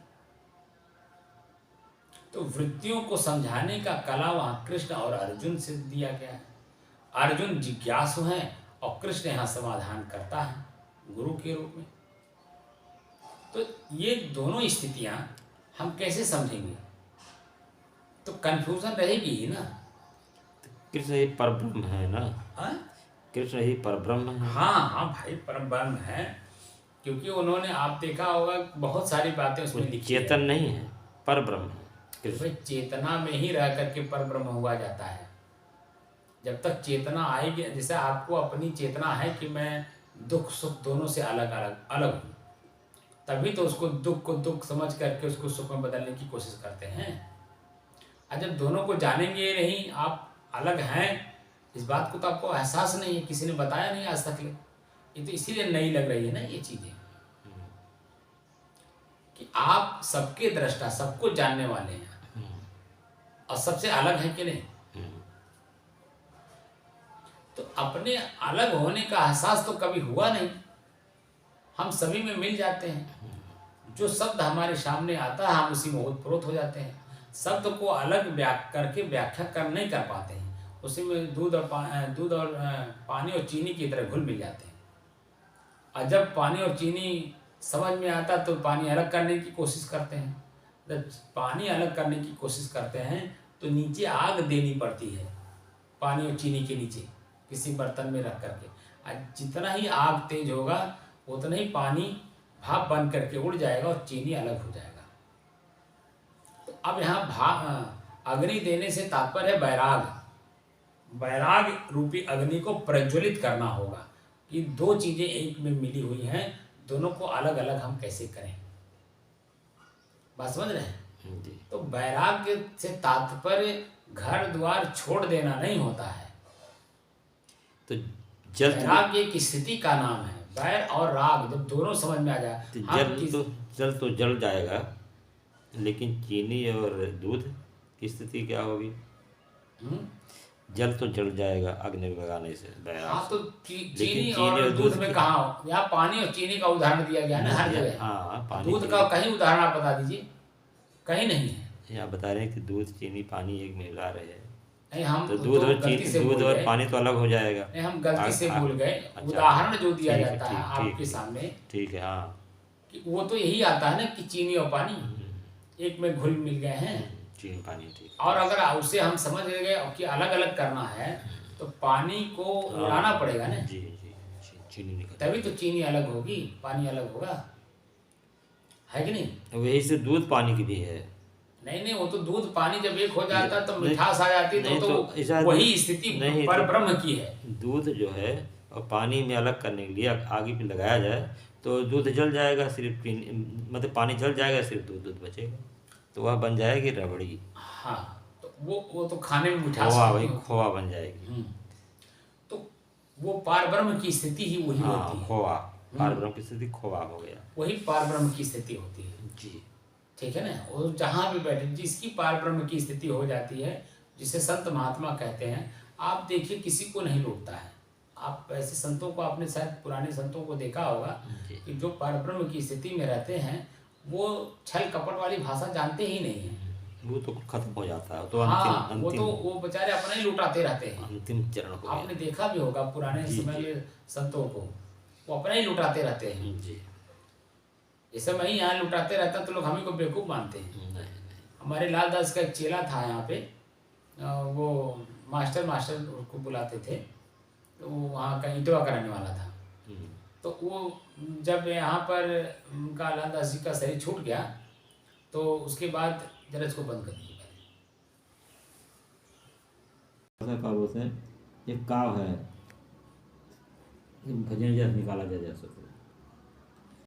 तो वृत्तियों को समझाने का कला वहाँ कृष्ण और अर्जुन से दिया गया है। अर्जुन जिज्ञासु हैं और कृष्ण यहाँ समाधान करता है गुरु के रूप में। तो ये दोनों स्थितियाँ हम कैसे समझेंगे? तो कंफ्यूजन रहेगी ही ना। कृष्ण ही परब्रह्म है ना। हाँ, कृष्ण ही परब्रह्म है। हाँ हाँ भाई, परब्रह्म है, क्योंकि उन्होंने, आप देखा होगा बहुत सारी बातें उसमें लिखी चेतन नहीं है, परब्रह्म है कृष्ण। भाई चेतना में ही रह करके परब्रह्म हुआ जाता है। जब तक चेतना आएगी, जैसे आपको अपनी चेतना है कि मैं दुख सुख दोनों से अलग अलग अलग हूँ, तभी तो उसको दुख को दुख समझ करके उसको सुख में बदलने की कोशिश करते हैं। और जब दोनों को जानेंगे नहीं, आप अलग हैं, इस बात को तो आपको एहसास नहीं है, किसी ने बताया नहीं आज तक ले। ये तो इसीलिए नई लग रही है ना ये चीज़ें, कि आप सबके दृष्टा, सबको जानने वाले हैं और सबसे अलग हैं कि नहीं। तो अपने अलग होने का एहसास तो कभी हुआ नहीं, हम सभी में मिल जाते हैं। जो शब्द हमारे सामने आता है हम उसी में ओतप्रोत हो जाते हैं। शब्द को अलग करके व्याख्या कर नहीं कर पाते हैं, उसी में दूध और पानी और चीनी की तरह घुल मिल जाते हैं। और जब पानी और चीनी समझ में आता तो पानी अलग करने की कोशिश करते हैं। जब पानी अलग करने की कोशिश करते हैं तो नीचे आग देनी पड़ती है, पानी और चीनी के नीचे किसी बर्तन में रख करके। और जितना ही आग तेज होगा उतना ही पानी भाप बन करके उड़ जाएगा और चीनी अलग हो जाएगा। तो अब यहाँ अग्नि देने से तात्पर्य है वैराग। वैराग रूपी अग्नि को प्रज्वलित करना होगा कि दो चीजें एक में मिली हुई हैं, दोनों को अलग अलग हम कैसे करें। बात समझ रहे हैं? तो वैराग्य से तात्पर्य घर द्वार छोड़ देना नहीं होता है। तो जल वैराग्य एक स्थिति का नाम है। वैर और राग जब दोनों समझ में आ जाए, जल तो जल जाएगा, लेकिन चीनी और दूध की स्थिति क्या होगी? जल तो जल जाएगा अग्नि लगाने से, हाँ, तो चीनी और दूध में कहाँ? यहाँ पानी और चीनी का उदाहरण दिया गया ना हर जगह। हाँ, पानी दूध का कहीं उदाहरण आप बता दीजिए, कहीं नहीं है। यहाँ बता रहे हैं कि दूध चीनी पानी एक में मिला रहे हैं, नहीं, हम तो दूध और गलती से दूध भूल और गए। पानी तो अलग हो जाएगा। नहीं, हम गलती से भूल गए। अच्छा, उदाहरण जो दिया ठीक है, जाता है ठीक आपके ठीक सामने, ठीक है, हाँ। कि वो तो यही आता है ना कि चीनी और पानी एक में घुल मिल गए हैं। चीनी पानी, ठीक। और अगर उसे हम समझ गए कि अलग अलग करना है, तो पानी को उड़ाना पड़ेगा ना, जी जी, चीनी निकल, तभी तो चीनी अलग होगी, पानी अलग होगा, है कि नहीं? वही से दूध पानी की भी है। नहीं, वो तो दूध पानी जब एक हो जाता तो नहीं, मिठास आ जाती, नहीं, तो ऐसा वही स्थिति नहीं, पर तो ब्रह्म की है। दूध जो है और पानी में अलग करने के लिए आगे पे लगाया जाए तो दूध जल जाएगा, सिर्फ मतलब पानी जल जाएगा, सिर्फ दूध बचेगा, तो वह बन जाएगी रबड़ी। हाँ, तो वो तो खाने में मिठास खोआ, नहीं वही होती। खोआ बन जाएगी। तो वो पार ब्रह्म की स्थिति ही वही होती हाँ, है। खोआ, पार ब्रह्म की स्थिति खोआ हो गया। वही पार ब्रह्म की स्थिति होती है। जी, ठीक है ना? और जहाँ भी बैठे जिसकी पार ब्रह्म की स्थिति हो जाती है, जिसे संत महात्मा कहते हैं, आप देखिए किसी को नहीं लूटता है। आप ऐसे संतों को, आपने शायद पुराने संतों को देखा होगा कि जो पार ब्रह्म की स्थिति में रहते हैं, वो छल कपट वाली भाषा जानते ही नहीं है। वो तो खत्म हो जाता है, तो हाँ, वो अंतिम तो वो बेचारे अपना ही लुटाते रहते हैं। अंतिम चरण हो आपने गया। देखा भी होगा पुराने समय में संतों को, वो अपना ही लुटाते रहते हैं। जी, जैसे मैं ही यहाँ लुटाते रहता तो लोग हमें को बेवकूफ़ मानते हैं। नहीं, हमारे लालदास का एक चेला था यहाँ पे, वो मास्टर को बुलाते थे, तो वो वहाँ का ईंटवा कराने वाला था। तो वो जब यहाँ पर उनका लालदास जी का शरीर छूट गया, तो उसके बाद जरज को बंद कर दिया। एक काव है, भजन जैसे निकाला जा सकता है।